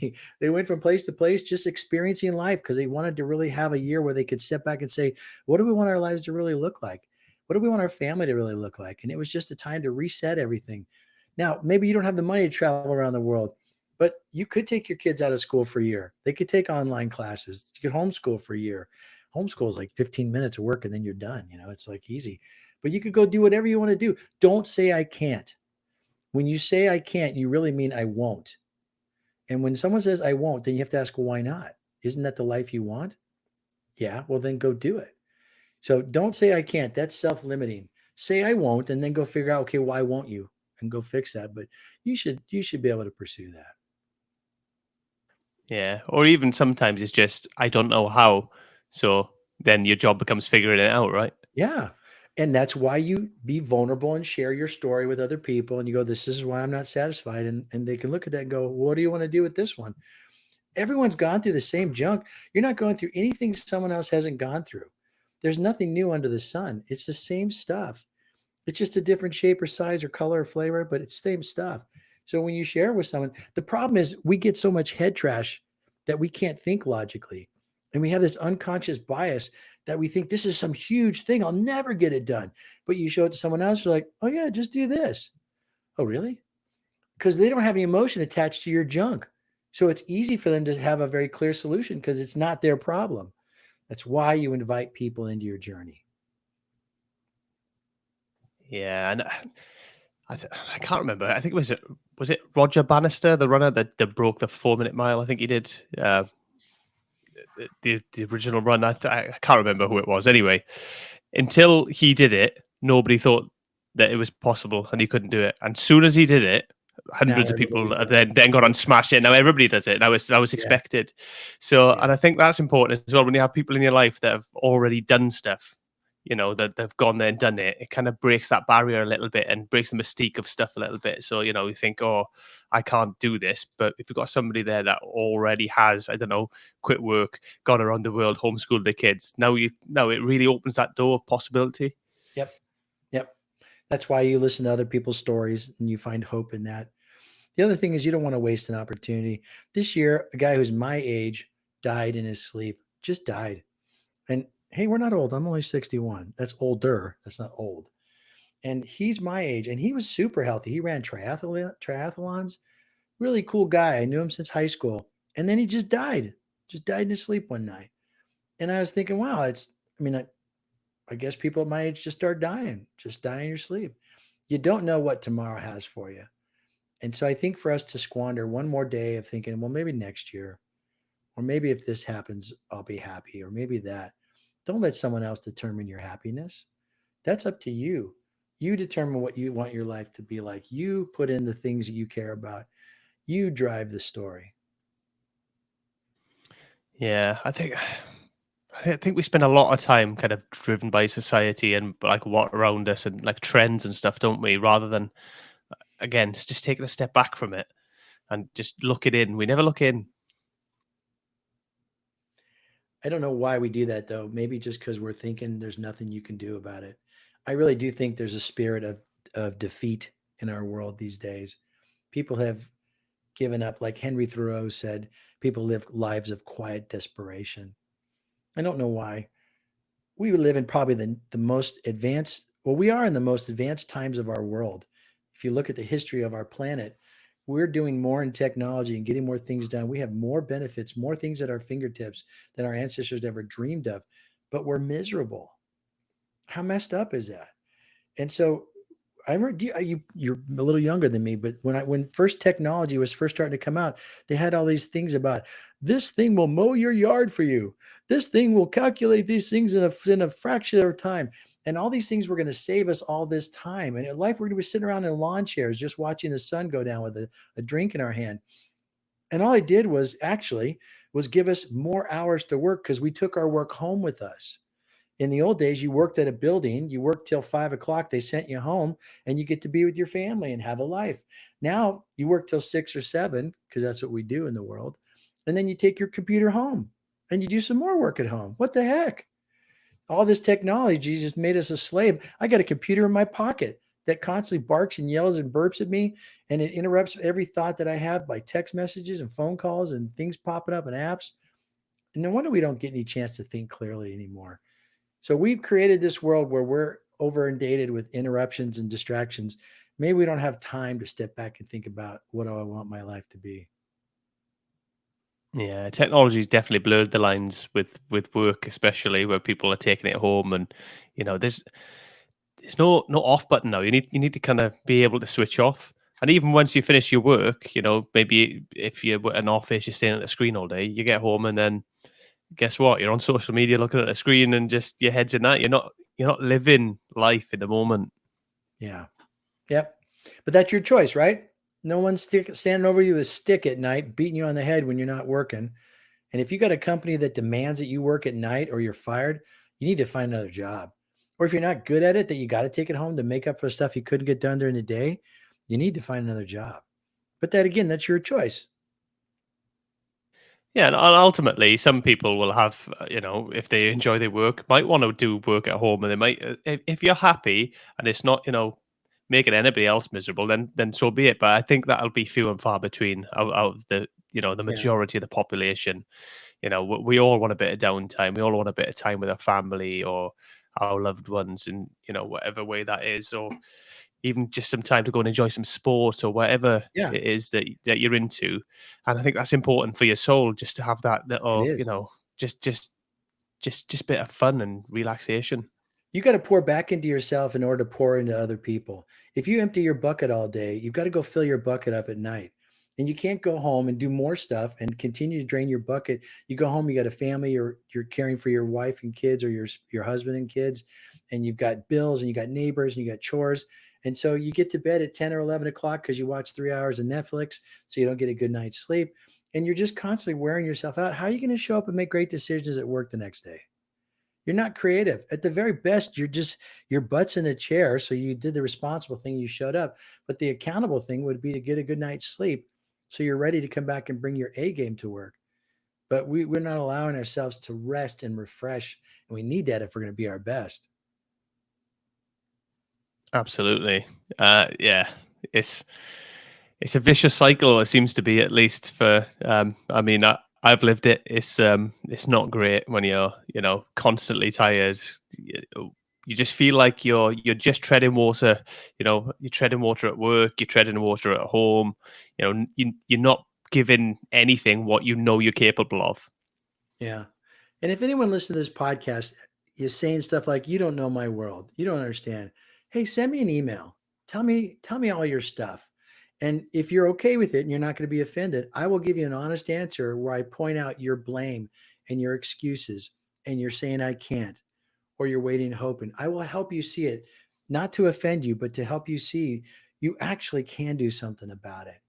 they went from place to place just experiencing life because they wanted to really have a year where they could step back and say, what do we want our lives to really look like? What do we want our family to really look like? And it was just a time to reset everything. Now, maybe you don't have the money to travel around the world, but you could take your kids out of school for a year. They could take online classes. You could homeschool for a year. Homeschool is like 15 minutes of work and then you're done. It's like easy, but you could go do whatever you want to do. Don't say I can't. When you say I can't, you really mean I won't. And when someone says I won't, then you have to ask, well, why not? Isn't that the life you want? Yeah, well, then go do it. So don't say I can't. That's self limiting. Say I won't, and then go figure out, okay, why won't you? And go fix that. But you should be able to pursue that. Yeah. Or even sometimes it's just, I don't know how. So then your job becomes figuring it out, right? Yeah. And that's why you be vulnerable and share your story with other people. And you go, this is why I'm not satisfied. And they can look at that and go, what do you want to do with this one? Everyone's gone through the same junk. You're not going through anything someone else hasn't gone through. There's nothing new under the sun. It's the same stuff. It's just a different shape or size or color or flavor, but it's the same stuff. So when you share with someone, the problem is we get so much head trash that we can't think logically. And we have this unconscious bias that we think this is some huge thing. I'll never get it done. But you show it to someone else, you're like, oh, yeah, just do this. Oh, really? Because they don't have any emotion attached to your junk. So it's easy for them to have a very clear solution because it's not their problem. That's why you invite people into your journey. Yeah. And I can't remember. I think was it Roger Bannister, the runner that broke the 4 minute mile? I think he did. The original run. I can't remember who it was. Anyway, until he did it, nobody thought that it was possible, and he couldn't do it. And soon as he did it, Now hundreds of people everybody's have done then got on smashed it. Now everybody does it. Now it's it. Yeah. expected. So, Yeah. and I think that's important as well when you have people in your life that have already done stuff. That they've gone there and done it. It kind of breaks that barrier a little bit and breaks the mystique of stuff a little bit. So you think, oh, I can't do this. But if you've got somebody there that already has, I don't know, quit work, gone around the world, homeschooled their kids, now it really opens that door of possibility. Yep. Yep. That's why you listen to other people's stories and you find hope in that. The other thing is you don't want to waste an opportunity. This year, a guy who's my age died in his sleep, just died. And hey, we're not old. I'm only 61. That's older. That's not old. And he's my age and he was super healthy. He ran triathlons. Really cool guy. I knew him since high school. And then he just died in his sleep one night. And I was thinking, wow, I guess people at my age just die in your sleep. You don't know what tomorrow has for you. And so I think for us to squander one more day of thinking, well, maybe next year, or maybe if this happens, I'll be happy, or maybe that. Don't let someone else determine your happiness. That's up to you. You determine what you want your life to be like. You put in the things that you care about. You drive the story. Yeah, I think. I think we spend a lot of time kind of driven by society and like what around us and like trends and stuff, don't we? Rather than again, just taking a step back from it and just looking in. We never look in. I don't know why we do that though. Maybe just because we're thinking there's nothing you can do about it. I really do think there's a spirit of defeat in our world these days. People have given up, like Henry Thoreau said, people live lives of quiet desperation. I don't know why. We live in probably the most advanced, well, we are in the most advanced times of our world. If you look at the history of our planet, we're doing more in technology and getting more things done. We have more benefits, more things at our fingertips than our ancestors ever dreamed of, but we're miserable. How messed up is that? And so I remember you're a little younger than me, but when first technology was first starting to come out, they had all these things about this thing will mow your yard for you. This thing will calculate these things in a fraction of time. And all these things were going to save us all this time. And in life, we're going to be sitting around in lawn chairs just watching the sun go down with a drink in our hand. And all I did was give us more hours to work because we took our work home with us. In the old days, you worked at a building, you worked till 5 o'clock, they sent you home, and you get to be with your family and have a life. Now you work till 6 or 7, because that's what we do in the world. And then you take your computer home and you do some more work at home. What the heck? All this technology just made us a slave. I got a computer in my pocket that constantly barks and yells and burps at me, and it interrupts every thought that I have by text messages and phone calls and things popping up and apps. And no wonder we don't get any chance to think clearly anymore. So we've created this world where we're over inundated with interruptions and distractions. Maybe we don't have time to step back and think about what do I want my life to be. Yeah, technology's definitely blurred the lines with work, especially where people are taking it home, and there's no off button now. You need to kind of be able to switch off. And even once you finish your work, maybe if you're at an office, you're staying at the screen all day, you get home and then guess what? You're on social media looking at a screen and just your head's in that. You're not living life in the moment. Yeah. Yep. But that's your choice, right? No one's standing over you with a stick at night, beating you on the head when you're not working. And if you got a company that demands that you work at night or you're fired, you need to find another job. Or if you're not good at it, that you got to take it home to make up for the stuff you couldn't get done during the day, you need to find another job. But that again, that's your choice. Yeah, and ultimately, some people will have, if they enjoy their work, might want to do work at home, and they might, if you're happy and it's not, making anybody else miserable, then so be it. But I think that'll be few and far between out of the Yeah. majority of the population. We all want a bit of downtime. We all want a bit of time with our family or our loved ones, in whatever way that is, or even just some time to go and enjoy some sport or whatever Yeah, it is that you're into. And I think that's important for your soul, just to have that it little, is. just bit of fun and relaxation. You got to pour back into yourself in order to pour into other people. If you empty your bucket all day, you've got to go fill your bucket up at night. And you can't go home and do more stuff and continue to drain your bucket. You go home, you got a family, you're caring for your wife and kids, or your husband and kids, and you've got bills and you got neighbors and you got chores. And so you get to bed at 10 or 11 o'clock because you watch 3 hours of Netflix, so you don't get a good night's sleep. And you're just constantly wearing yourself out. How are you going to show up and make great decisions at work the next day? You're not creative. At the very best, your butt's in a chair. So you did the responsible thing, you showed up. But the accountable thing would be to get a good night's sleep so you're ready to come back and bring your A game to work. But we're not allowing ourselves to rest and refresh. And we need that if we're going to be our best. Absolutely. Yeah, it's it's a vicious cycle. It seems to be, at least for. I mean, I've lived it. It's not great when you're constantly tired. You just feel like you're just treading water. You're treading water at work. You're treading water at home. You're not giving anything what you're capable of. Yeah. And if anyone listening to this podcast is saying stuff like, you don't know my world, you don't understand, hey, send me an email. Tell me all your stuff. And if you're okay with it and you're not going to be offended, I will give you an honest answer where I point out your blame and your excuses and you're saying I can't, or you're waiting and hoping. I will help you see it, not to offend you, but to help you see you actually can do something about it.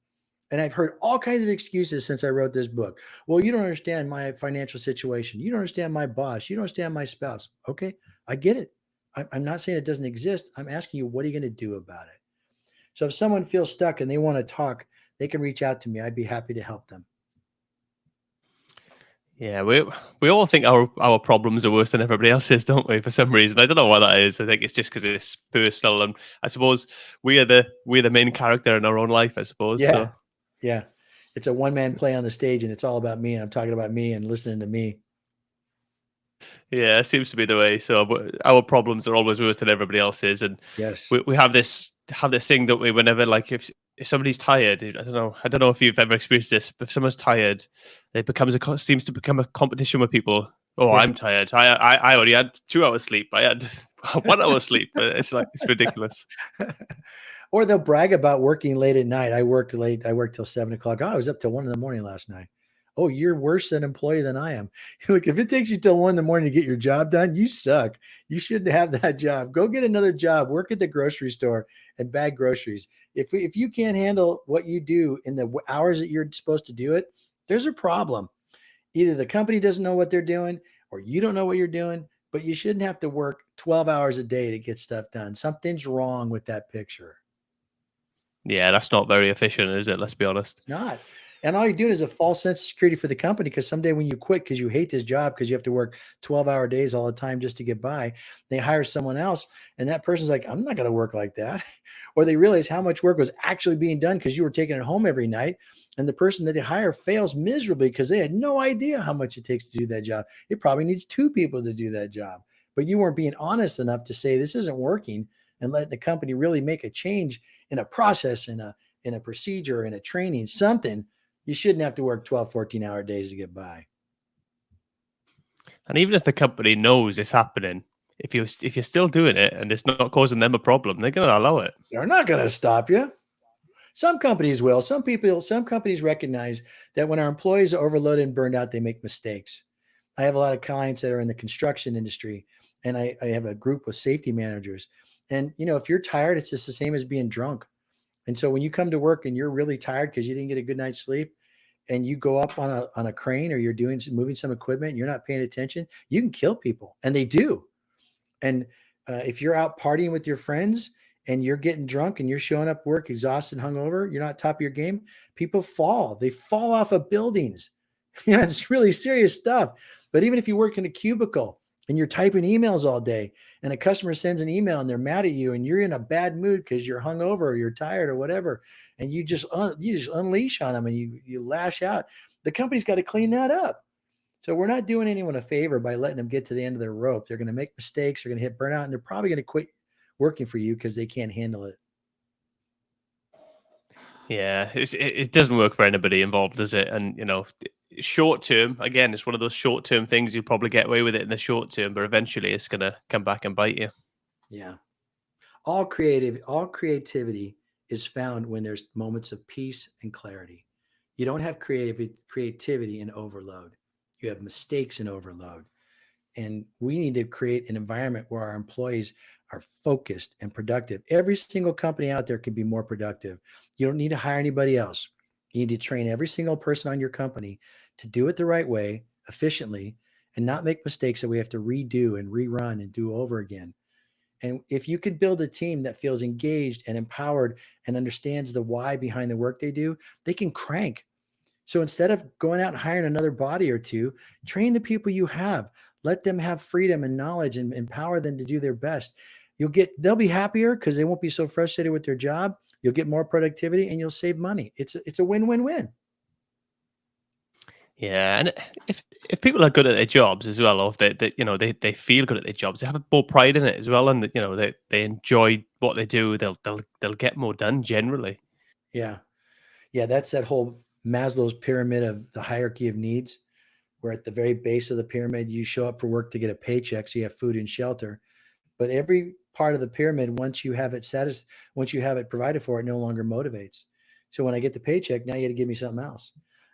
And I've heard all kinds of excuses since I wrote this book. Well, you don't understand my financial situation. You don't understand my boss. You don't understand my spouse. Okay, I get it. I'm not saying it doesn't exist. I'm asking you, what are you going to do about it? So if someone feels stuck and they want to talk, they can reach out to me. I'd be happy to help them. Yeah, we all think our problems are worse than everybody else's, don't we? For some reason, I don't know why that is. I think it's just because it's personal, and I suppose we're the main character in our own life. I suppose Yeah. so. Yeah. It's a one-man play on the stage and it's all about me and I'm talking about me and listening to me. Yeah, it seems to be the way. So our problems are always worse than everybody else's, and Yes. we have this thing that we whenever like if somebody's tired, I don't know if you've ever experienced this, but if someone's tired, it seems to become a competition with people. Oh, Yeah. I'm tired. I only had 2 hours sleep. I had 1 hour sleep. It's like it's ridiculous. Or they'll brag about working late at night. I worked late. I worked till 7 o'clock. Oh, I was up till 1 in the morning last night. Oh, you're worse an employee than I am. Look, if it takes you till 1 in the morning to get your job done, you suck. You shouldn't have that job. Go get another job. Work at the grocery store and bag groceries. If you can't handle what you do in the hours that you're supposed to do it, there's a problem. Either the company doesn't know what they're doing or you don't know what you're doing, but you shouldn't have to work 12 hours a day to get stuff done. Something's wrong with that picture. Yeah, that's not very efficient, is it? Let's be honest. It's not. And all you're doing is a false sense of security for the company because someday when you quit because you hate this job because you have to work 12-hour days all the time just to get by, they hire someone else and that person's like, I'm not going to work like that. Or they realize how much work was actually being done because you were taking it home every night. And the person that they hire fails miserably because they had no idea how much it takes to do that job. It probably needs two people to do that job. But you weren't being honest enough to say this isn't working and let the company really make a change in a process, in a procedure, in a training, something. You shouldn't have to work 12, 14-hour days to get by. And even if the company knows it's happening, if you're still doing it and it's not causing them a problem, they're going to allow it. They're not going to stop you. Some companies will. Some companies recognize that when our employees are overloaded and burned out, they make mistakes. I have a lot of clients that are in the construction industry, and I have a group of safety managers. And if you're tired, it's just the same as being drunk. And so when you come to work and you're really tired because you didn't get a good night's sleep, and you go up on a crane or you're moving some equipment, and you're not paying attention, you can kill people, and they do. And if you're out partying with your friends and you're getting drunk and you're showing up work exhausted, hungover, you're not top of your game, people fall. They fall off of buildings. Yeah, it's really serious stuff. But even if you work in a cubicle and you're typing emails all day and a customer sends an email and they're mad at you and you're in a bad mood because you're hungover or you're tired or whatever, and you just unleash on them and you lash out, the company's got to clean that up. So we're not doing anyone a favor by letting them get to the end of their rope. They're going to make mistakes. They're going to hit burnout, and they're probably going to quit working for you because they can't handle it. Yeah, it doesn't work for anybody involved, does it? And short term, again, it's one of those short term things. You'll probably get away with it in the short term, but eventually, it's gonna come back and bite you. Yeah. All creativity is found when there's moments of peace and clarity. You don't have creativity in overload. You have mistakes in overload. And we need to create an environment where our employees are focused and productive. Every single company out there can be more productive. You don't need to hire anybody else. You need to train every single person on your company to do it the right way, efficiently, and not make mistakes that we have to redo and rerun and do over again. And if you could build a team that feels engaged and empowered and understands the why behind the work they do, they can crank. So instead of going out and hiring another body or two, train the people you have. Let them have freedom and knowledge and empower them to do their best. They'll be happier because they won't be so frustrated with their job. You'll get more productivity and you'll save money. It's a win-win-win. Yeah, and if people are good at their jobs as well, or if they feel good at their jobs, they have more pride in it as well, and they enjoy what they do. They'll get more done generally. Yeah. Yeah, that's that whole Maslow's pyramid of the hierarchy of needs, where at the very base of the pyramid, you show up for work to get a paycheck, so you have food and shelter. But every part of the pyramid, once you have it provided for, it no longer motivates. So when I get the paycheck, now you got to give me something else.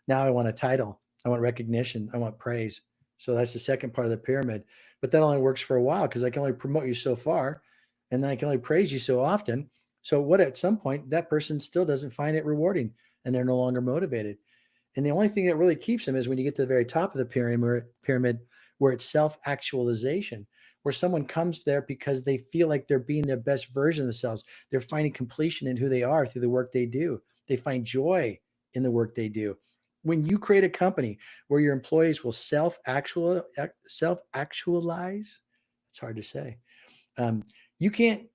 Now I want a title. I want recognition. I want praise. So that's the second part of the pyramid. But that only works for a while because I can only promote you so far, and then I can only praise you so often. So what at some point that person still doesn't find it rewarding, and they're no longer motivated. And the only thing that really keeps them is when you get to the very top of the pyramid where it's self-actualization, where someone comes there because they feel like they're being their best version of themselves. They're finding completion in who they are through the work they do. They find joy in the work they do. When you create a company where your employees will self-actualize, it's hard to say. Um, you can't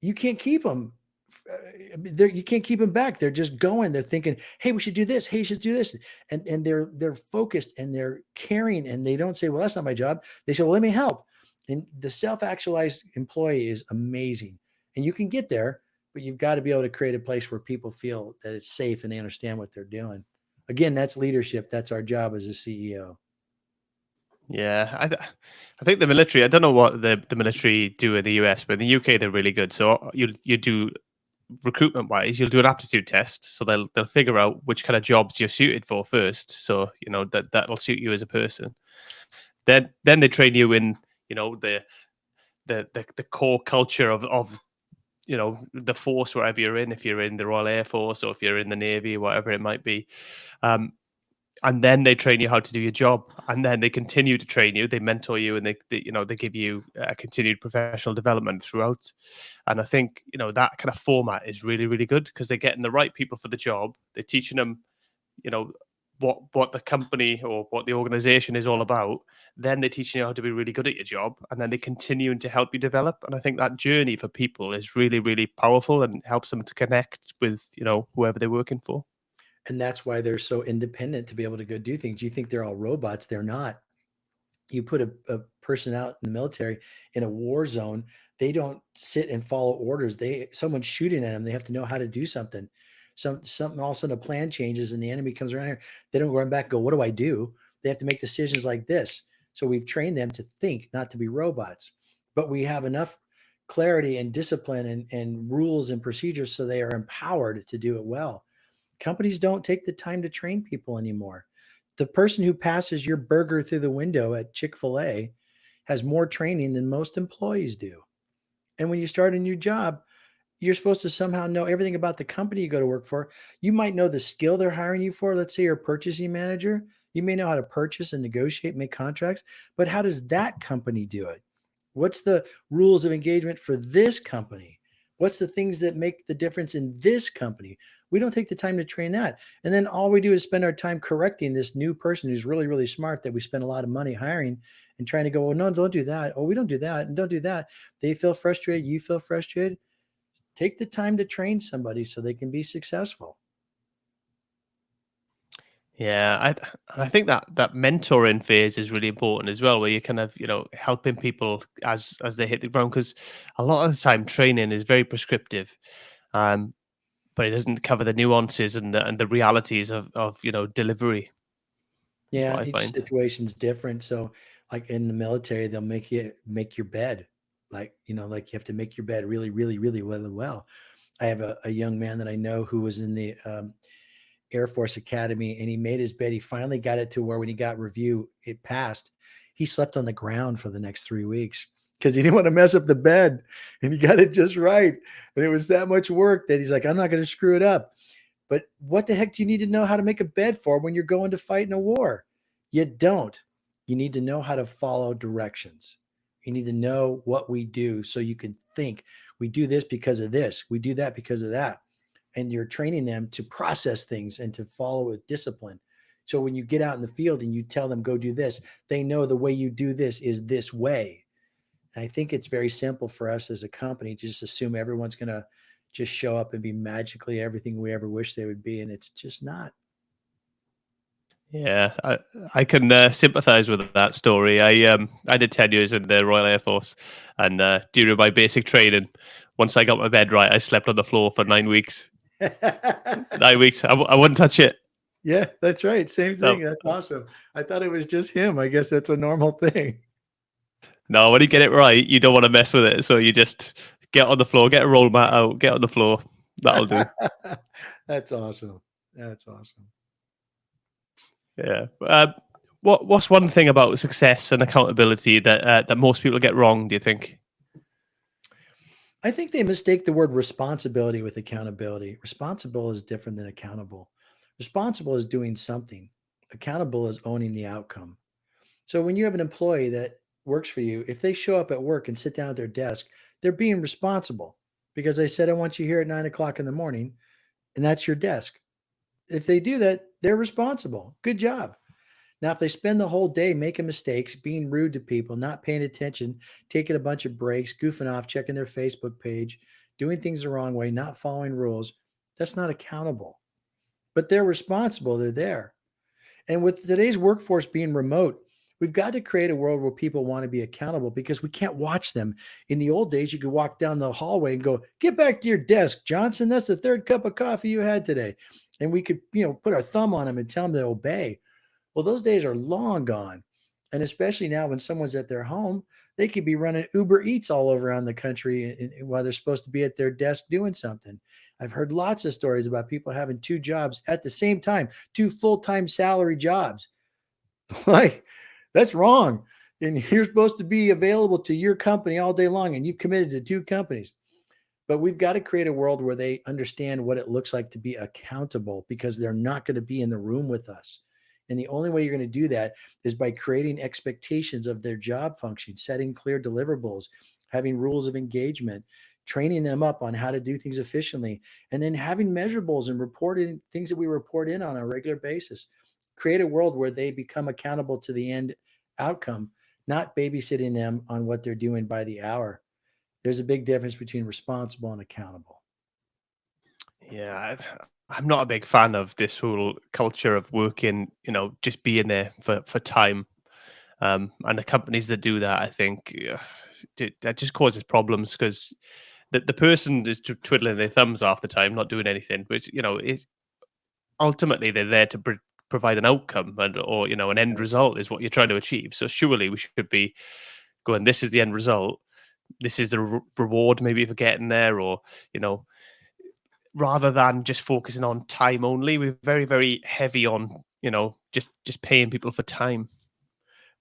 you can't keep them. You can't keep them back. They're just going. They're thinking, "Hey, we should do this. Hey, you should do this," and they're focused and they're caring. And they don't say, "Well, that's not my job." They say, "Well, let me help." And the self-actualized employee is amazing. And you can get there, but you've got to be able to create a place where people feel that it's safe and they understand what they're doing. Again, that's leadership. That's our job as a CEO. Yeah, I think the military. I don't know what the military do in the US, but in the UK they're really good. So you do recruitment wise, you'll do an aptitude test. So they'll figure out which kind of jobs you're suited for first. So that'll suit you as a person. Then they train you in the core culture of the force wherever you're in. If you're in the Royal Air Force or if you're in the Navy, whatever it might be. And then they train you how to do your job, and then they continue to train you. They mentor you, and they give you continued professional development throughout. And I think that kind of format is really, really good because they're getting the right people for the job. They're teaching them, you know, what the company or what the organization is all about. Then they're teaching you how to be really good at your job, and then they continue to help you develop. And I think that journey for people is really, really powerful and helps them to connect with whoever they're working for. And that's why they're so independent to be able to go do things. You think they're all robots. They're not. You put a person out in the military in a war zone, they don't sit and follow orders. Someone's shooting at them. They have to know how to do something. Something all of a sudden a plan changes and the enemy comes around here. They don't run back and go, what do I do? They have to make decisions like this. So we've trained them to think, not to be robots. But we have enough clarity and discipline and rules and procedures so they are empowered to do it well. Companies don't take the time to train people anymore. The person who passes your burger through the window at Chick-fil-A has more training than most employees do. And when you start a new job, you're supposed to somehow know everything about the company you go to work for. You might know the skill they're hiring you for. Let's say you're a purchasing manager. You may know how to purchase and negotiate, make contracts, but how does that company do it? What's the rules of engagement for this company? What's the things that make the difference in this company? We don't take the time to train that. And then all we do is spend our time correcting this new person who's really, really smart that we spend a lot of money hiring and trying to go, oh, no, don't do that. Oh, we don't do that. And don't do that. They feel frustrated. You feel frustrated. Take the time to train somebody so they can be successful. Yeah, I think that mentoring phase is really important as well, where you're kind of helping people as they hit the ground, because a lot of the time training is very prescriptive, but it doesn't cover the nuances and the realities of delivery. Is Yeah, what I each find. situation's different. So, like in the military, they'll make you make your bed. Like you have to make your bed really, really, really, really well. I have a young man that I know who was in the Air Force Academy, and he made his bed. He finally got it to where when he got review, it passed. He slept on the ground for the next 3 weeks because he didn't want to mess up the bed, and he got it just right. And it was that much work that he's like, I'm not going to screw it up. But what the heck do you need to know how to make a bed for when you're going to fight in a war? You don't. You need to know how to follow directions. You need to know what we do so you can think we do this because of this, we do that because of that. And you're training them to process things and to follow with discipline. So when you get out in the field and you tell them, go do this, they know the way you do this is this way. And I think it's very simple for us as a company to just assume everyone's going to just show up and be magically everything we ever wish they would be. And it's just not. Yeah, I can sympathise with that story. I did 10 years in the Royal Air Force, and during my basic training, once I got my bed right, I slept on the floor for 9 weeks. 9 weeks, I wouldn't touch it. Yeah, that's right. Same thing. No, That's awesome. I thought it was just him. I guess that's a normal thing. no, when you get it right, you don't want to mess with it, so you just get on the floor, get a roll mat out, get on the floor. That'll do. That's awesome. That's awesome. Yeah. What's one thing about success and accountability that most people get wrong, do you think? I think they mistake the word responsibility with accountability. Responsible is different than accountable. Responsible is doing something. Accountable is owning the outcome. So when you have an employee that works for you, if they show up at work and sit down at their desk, they're being responsible because they said, I want you here at 9 o'clock in the morning, and that's your desk. If they do that, they're responsible. Good job. Now, if they spend the whole day making mistakes, being rude to people, not paying attention, taking a bunch of breaks, goofing off, checking their Facebook page, doing things the wrong way, not following rules, that's not accountable. But they're responsible. They're there. And with today's workforce being remote, we've got to create a world where people want to be accountable because we can't watch them. In the old days, you could walk down the hallway and go, get back to your desk, Johnson. That's the third cup of coffee you had today. And we could, put our thumb on them and tell them to obey. Well, those days are long gone. And especially now when someone's at their home, they could be running Uber Eats all over around the country while they're supposed to be at their desk doing something. I've heard lots of stories about people having two jobs at the same time, two full-time salary jobs. Like, that's wrong. And you're supposed to be available to your company all day long, and you've committed to two companies. But we've got to create a world where they understand what it looks like to be accountable because they're not going to be in the room with us. And the only way you're going to do that is by creating expectations of their job function, setting clear deliverables, having rules of engagement, training them up on how to do things efficiently, and then having measurables and reporting things that we report in on a regular basis. Create a world where they become accountable to the end outcome, not babysitting them on what they're doing by the hour. There's a big difference between responsible and accountable. Yeah, I'm not a big fan of this whole culture of working, just being there for time. And the companies that do that, I think, that just causes problems because the person is twiddling their thumbs half the time, not doing anything, which, is ultimately they're there to provide an outcome or, an end Right. result is what you're trying to achieve. So surely we should be going, this is the end result. This is the reward maybe for getting there, or, you know, rather than just focusing on time only. We're very, very heavy on, just paying people for time.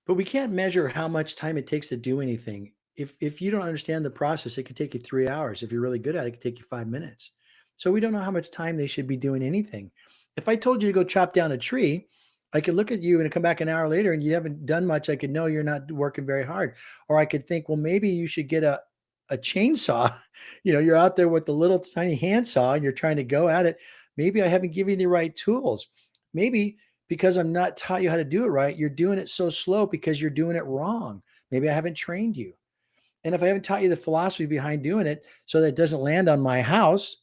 But we can't measure how much time it takes to do anything. If you don't understand the process, it could take you 3 hours. If you're really good at it, it could take you 5 minutes. So we don't know how much time they should be doing anything. If I told you to go chop down a tree, I could look at you and come back an hour later and you haven't done much. I could know you're not working very hard. Or I could think, well, maybe you should get a chainsaw. You're out there with the little tiny handsaw and you're trying to go at it. Maybe I haven't given you the right tools. Maybe because I'm not taught you how to do it right, you're doing it so slow because you're doing it wrong. Maybe I haven't trained you. And if I haven't taught you the philosophy behind doing it so that it doesn't land on my house,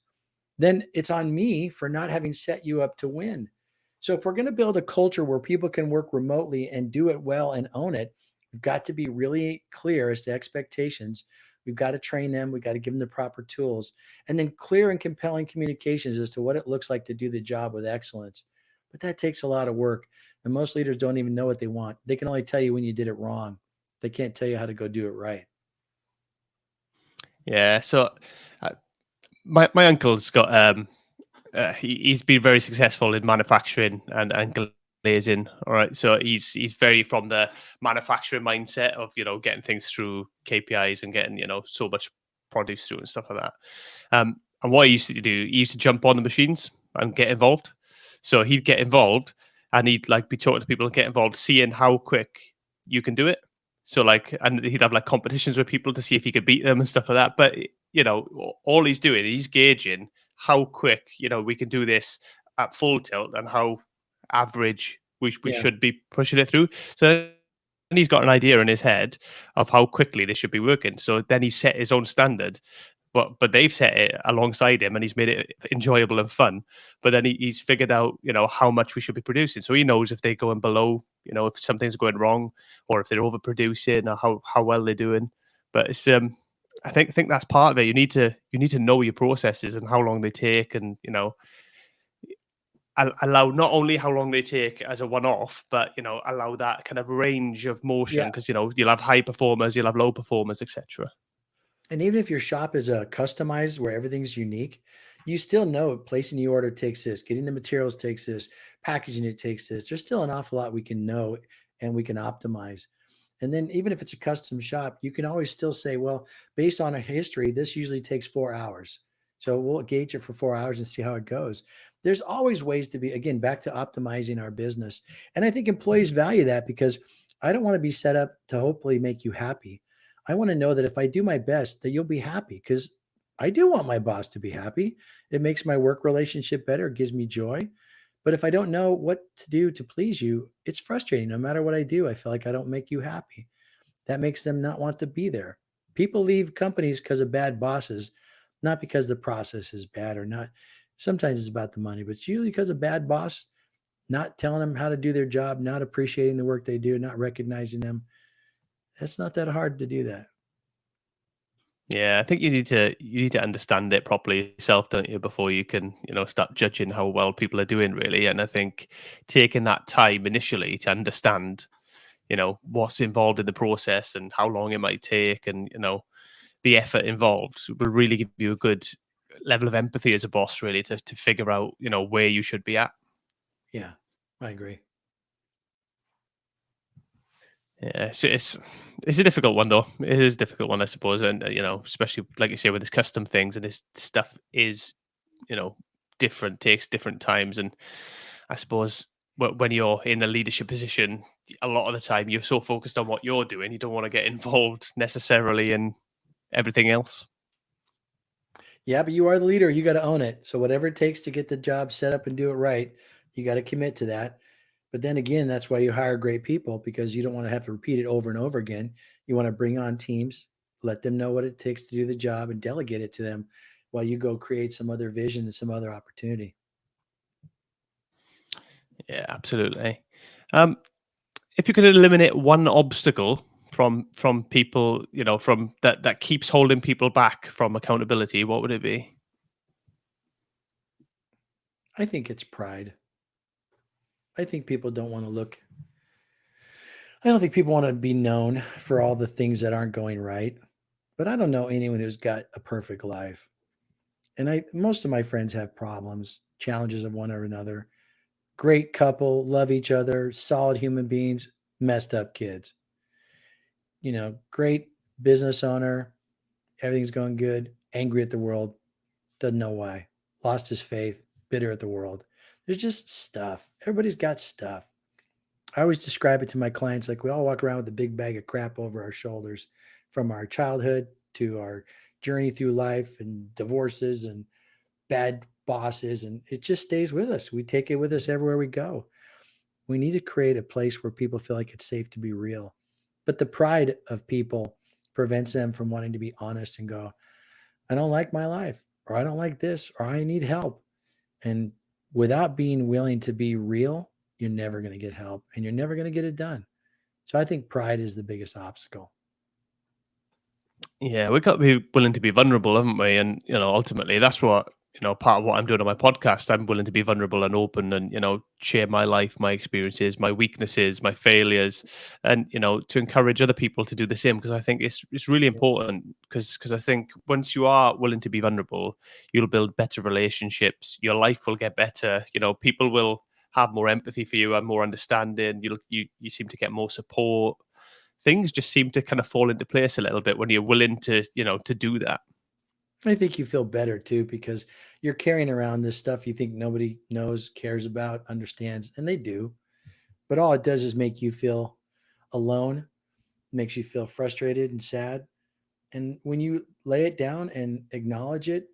then it's on me for not having set you up to win. So if we're going to build a culture where people can work remotely and do it well and own it, we've got to be really clear as to expectations. We've got to train them. We've got to give them the proper tools and then clear and compelling communications as to what it looks like to do the job with excellence. But that takes a lot of work. And most leaders don't even know what they want. They can only tell you when you did it wrong. They can't tell you how to go do it right. Yeah. So uh, my uncle's got he's been very successful in manufacturing and glazing. All right, so he's very from the manufacturing mindset of getting things through KPIs and getting so much produce through and stuff like that. And what he used to do, he used to jump on the machines and get involved. So he'd get involved and he'd like be talking to people and get involved, seeing how quick you can do it. So like, and he'd have like competitions with people to see if he could beat them and stuff like that. But all he's doing, he's gauging how quick we can do this at full tilt and how average we Yeah. should be pushing it through. So then he's got an idea in his head of how quickly they should be working. So then he set his own standard, but they've set it alongside him and he's made it enjoyable and fun. But then he's figured out how much we should be producing, so he knows if they're going below, if something's going wrong, or if they're overproducing, or how well they're doing. But it's I think that's part of it. You need to know your processes and how long they take, and allow not only how long they take as a one-off, but allow that kind of range of motion, Yeah. because you'll have high performers, you'll have low performers, etc. And even if your shop is customized where everything's unique, you still know placing the order takes this, getting the materials takes this, packaging it takes this. There's still an awful lot we can know and we can optimize. And then even if it's a custom shop, you can always still say, well, based on a history, this usually takes 4 hours. So we'll gauge it for 4 hours and see how it goes. There's always ways to be, again, back to optimizing our business. And I think employees value that because I don't want to be set up to hopefully make you happy. I want to know that if I do my best, that you'll be happy because I do want my boss to be happy. It makes my work relationship better, it gives me joy. But if I don't know what to do to please you, it's frustrating. No matter what I do, I feel like I don't make you happy. That makes them not want to be there. People leave companies because of bad bosses, not because the process is bad or not. Sometimes it's about the money, but it's usually because of bad boss not telling them how to do their job, not appreciating the work they do, not recognizing them. It's not that hard to do that. Yeah, I think you need to understand it properly yourself, don't you, before you can, start judging how well people are doing, really. And I think taking that time initially to understand, what's involved in the process and how long it might take, and the effort involved will really give you a good level of empathy as a boss, really, to figure out, where you should be at. Yeah, I agree. Yeah, so it's a difficult one though. It is a difficult one, I suppose, and especially like you say with this custom things, and this stuff is, you know, different, takes different times, and I suppose when you're in a leadership position, a lot of the time you're so focused on what you're doing, you don't want to get involved necessarily in everything else. Yeah, but you are the leader. You got to own it. So whatever it takes to get the job set up and do it right, you got to commit to that. But then again, that's why you hire great people because you don't want to have to repeat it over and over again. You want to bring on teams, let them know what it takes to do the job and delegate it to them while you go create some other vision and some other opportunity. Yeah, absolutely. Um, if you could eliminate one obstacle from people, from that keeps holding people back from accountability, what would it be? I think it's pride. I think people don't want to look, I don't think people want to be known for all the things that aren't going right. But I don't know anyone who's got a perfect life. And I most of my friends have problems, challenges of one or another. Great couple, love each other, solid human beings, messed up kids. Great business owner, everything's going good, angry at the world, doesn't know why, lost his faith, bitter at the world. There's just stuff. Everybody's got stuff. I always describe it to my clients like we all walk around with a big bag of crap over our shoulders from our childhood to our journey through life and divorces and bad bosses. And it just stays with us. We take it with us everywhere we go. We need to create a place where people feel like it's safe to be real. But the pride of people prevents them from wanting to be honest and go, I don't like my life, or I don't like this, or I need help. And without being willing to be real, you're never going to get help and you're never going to get it done. So I think pride is the biggest obstacle. Yeah, we've got to be willing to be vulnerable, haven't we? And ultimately, that's what part of what I'm doing on my podcast. I'm willing to be vulnerable and open, and share my life, my experiences, my weaknesses, my failures, and to encourage other people to do the same. Because I think it's really important. Because I think once you are willing to be vulnerable, you'll build better relationships. Your life will get better. People will have more empathy for you and more understanding. You seem to get more support. Things just seem to kind of fall into place a little bit when you're willing to do that. I think you feel better too because you're carrying around this stuff you think nobody knows, cares about, understands, and they do. But all it does is make you feel alone, makes you feel frustrated and sad. And when you lay it down and acknowledge it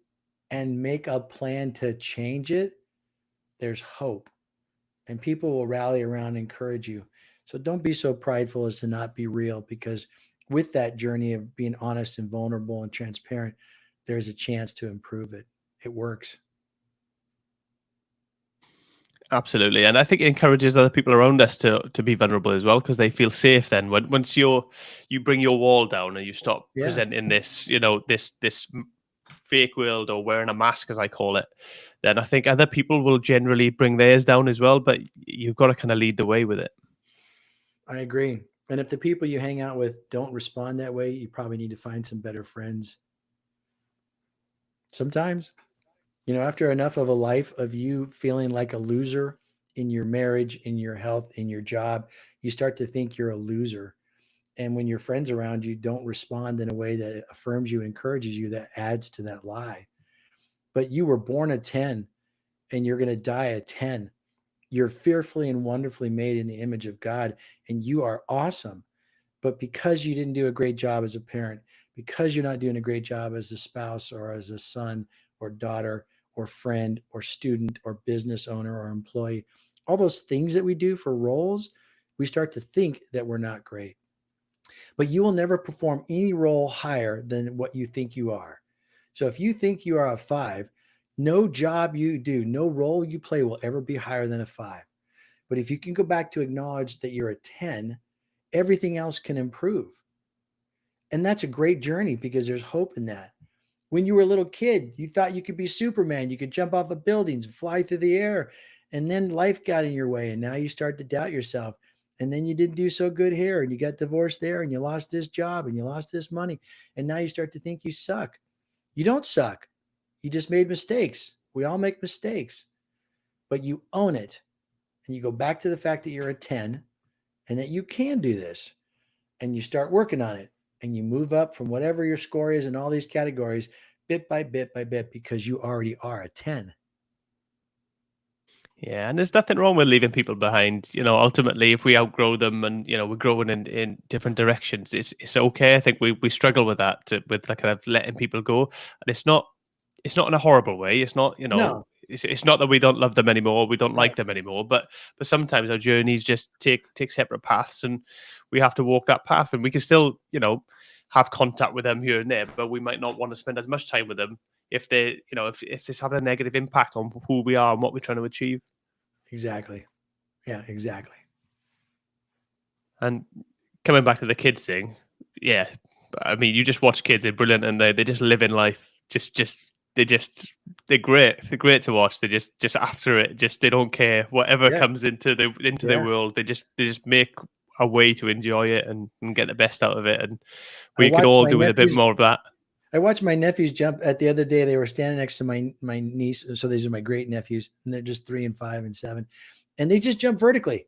and make a plan to change it, there's hope and people will rally around and encourage you. So don't be so prideful as to not be real because with that journey of being honest and vulnerable and transparent, there's a chance to improve it. It works. Absolutely, and I think it encourages other people around us to be vulnerable as well, because they feel safe. Then once you bring your wall down and you stop Yeah, presenting this fake world, or wearing a mask as I call it, then I think other people will generally bring theirs down as well. But you've got to kind of lead the way with it. I agree. And if the people you hang out with don't respond that way, you probably need to find some better friends. Sometimes, after enough of a life of you feeling like a loser in your marriage, in your health, in your job, you start to think you're a loser. And when your friends around you don't respond in a way that affirms you, encourages you, that adds to that lie. But you were born a 10 and you're going to die at 10. You're fearfully and wonderfully made in the image of God, and you are awesome. But because you didn't do a great job as a parent, because you're not doing a great job as a spouse or as a son or daughter or friend or student or business owner or employee, all those things that we do for roles, we start to think that we're not great. But you will never perform any role higher than what you think you are. So if you think you are a 5, no job you do, no role you play will ever be higher than a 5. But if you can go back to acknowledge that you're a 10, everything else can improve. And that's a great journey because there's hope in that. When you were a little kid, you thought you could be Superman. You could jump off of buildings, fly through the air. And then life got in your way. And now you start to doubt yourself. And then you didn't do so good here. And you got divorced there. And you lost this job. And you lost this money. And now you start to think you suck. You don't suck. You just made mistakes. We all make mistakes. But you own it. And you go back to the fact that you're a 10 and that you can do this. And you start working on it. And you move up from whatever your score is in all these categories bit by bit by bit because you already are a 10. Yeah, and there's nothing wrong with leaving people behind. Ultimately, if we outgrow them and, we're growing in different directions, it's okay. I think we struggle with that, with like kind of letting people go. And it's not in a horrible way. It's not, No, it's not that we don't love them anymore, we don't right. like them anymore, but sometimes our journeys just take separate paths, and we have to walk that path. And we can still, have contact with them here and there, but we might not want to spend as much time with them if they, if it's having a negative impact on who we are and what we're trying to achieve. Exactly. Yeah, exactly. And coming back to the kids thing, yeah, I mean, you just watch kids; they're brilliant, and they just live in life. They're great. They're great to watch. They just after it. They don't care whatever Yeah. comes into their Yeah. world. They just make a way to enjoy it and get the best out of it. And I we could watched all my do with a bit nephews. more of that. I watched my nephews jump at the other day. They were standing next to my niece. So these are my great nephews, and they're just 3 and 5 and 7. And they just jump vertically.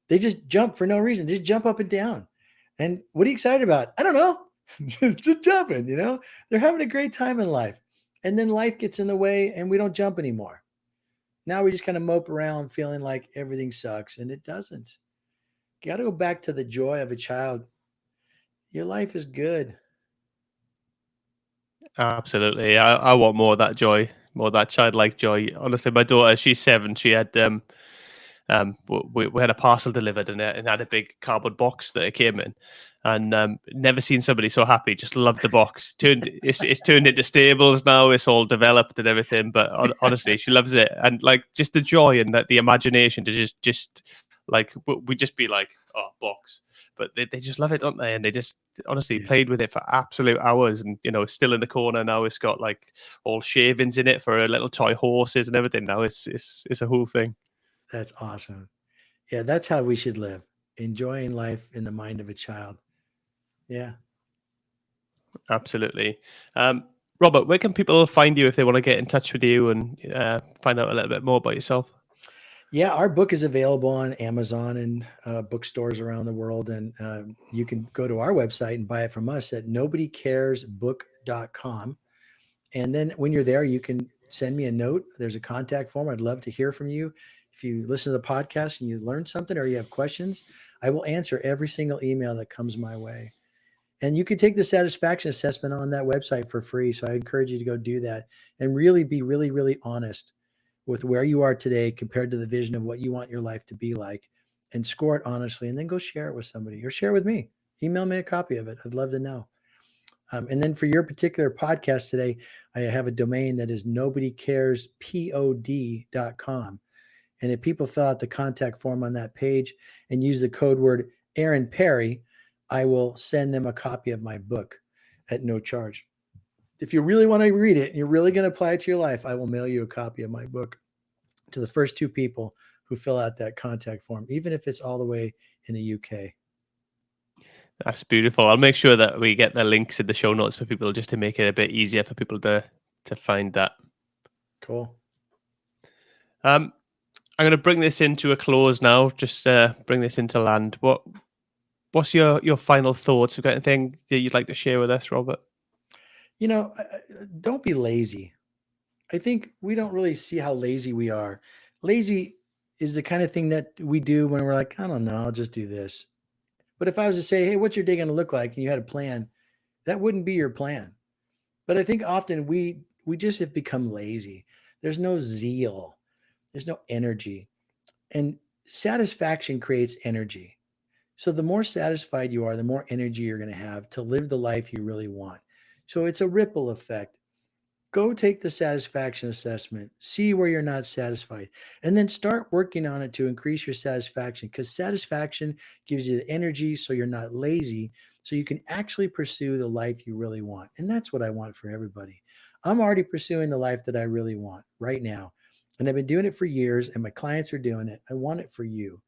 They just jump for no reason. Just jump up and down. And what are you excited about? I don't know. just jumping, They're having a great time in life. And then life gets in the way and we don't jump anymore. Now we just kind of mope around feeling like everything sucks, and it doesn't. You got to go back to the joy of a child. Your life is good. Absolutely, I want more of that joy, more of that childlike joy. Honestly, my daughter, she's 7. She had we had a parcel delivered, and it had a big cardboard box that it came in, and never seen somebody so happy. Just loved the box. It's turned into stables now. It's all developed and everything. But honestly, she loves it, and like just the joy and that the imagination to just like we just be like, oh, box. But they just love it, don't they? And they just honestly Yeah, played with it for absolute hours. And it's still in the corner now. It's got like all shavings in it for little toy horses and everything. Now it's a whole thing. that's awesome. Yeah, that's how we should live. Enjoying life in the mind of a child. Yeah. Absolutely. Robert, where can people find you if they want to get in touch with you and find out a little bit more about yourself? Yeah, our book is available on Amazon and bookstores around the world. And you can go to our website and buy it from us at nobodycaresbook.com. And then when you're there, you can send me a note. There's a contact form. I'd love to hear from you. If you listen to the podcast and you learn something or you have questions, I will answer every single email that comes my way. And you can take the satisfaction assessment on that website for free. So I encourage you to go do that and really be really, really honest with where you are today compared to the vision of what you want your life to be like, and score it honestly, and then go share it with somebody or share it with me. Email me a copy of it. I'd love to know. And then for your particular podcast today, I have a domain that is nobodycarespod.com. And if people fill out the contact form on that page and use the code word Aaron Perry, I will send them a copy of my book at no charge. If you really want to read it and you're really going to apply it to your life, I will mail you a copy of my book to the first 2 people who fill out that contact form, even if it's all the way in the UK. That's beautiful. I'll make sure that we get the links in the show notes for people just to make it a bit easier for people to find that. Cool. I'm going to bring this into a close now. Just bring this into land. What's your final thoughts? Have you got anything that you'd like to share with us, Robert? Don't be lazy. I think we don't really see how lazy we are. Lazy is the kind of thing that we do when we're like, I don't know, I'll just do this. But if I was to say, hey, what's your day going to look like? And you had a plan, that wouldn't be your plan. But I think often we just have become lazy. There's no zeal. There's no energy. And satisfaction creates energy. So the more satisfied you are, the more energy you're going to have to live the life you really want. So it's a ripple effect. Go take the satisfaction assessment, see where you're not satisfied, and then start working on it to increase your satisfaction, because satisfaction gives you the energy so you're not lazy, so you can actually pursue the life you really want. And that's what I want for everybody. I'm already pursuing the life that I really want right now. And I've been doing it for years, and my clients are doing it. I want it for you.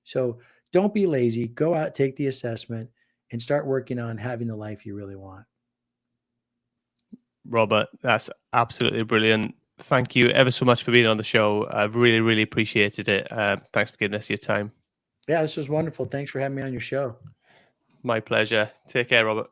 So don't be lazy. Go out, take the assessment, and start working on having the life you really want. Robert, that's absolutely brilliant. Thank you ever so much for being on the show. I've really, really appreciated it. Thanks for giving us your time. Yeah, this was wonderful. Thanks for having me on your show. My pleasure. Take care, Robert.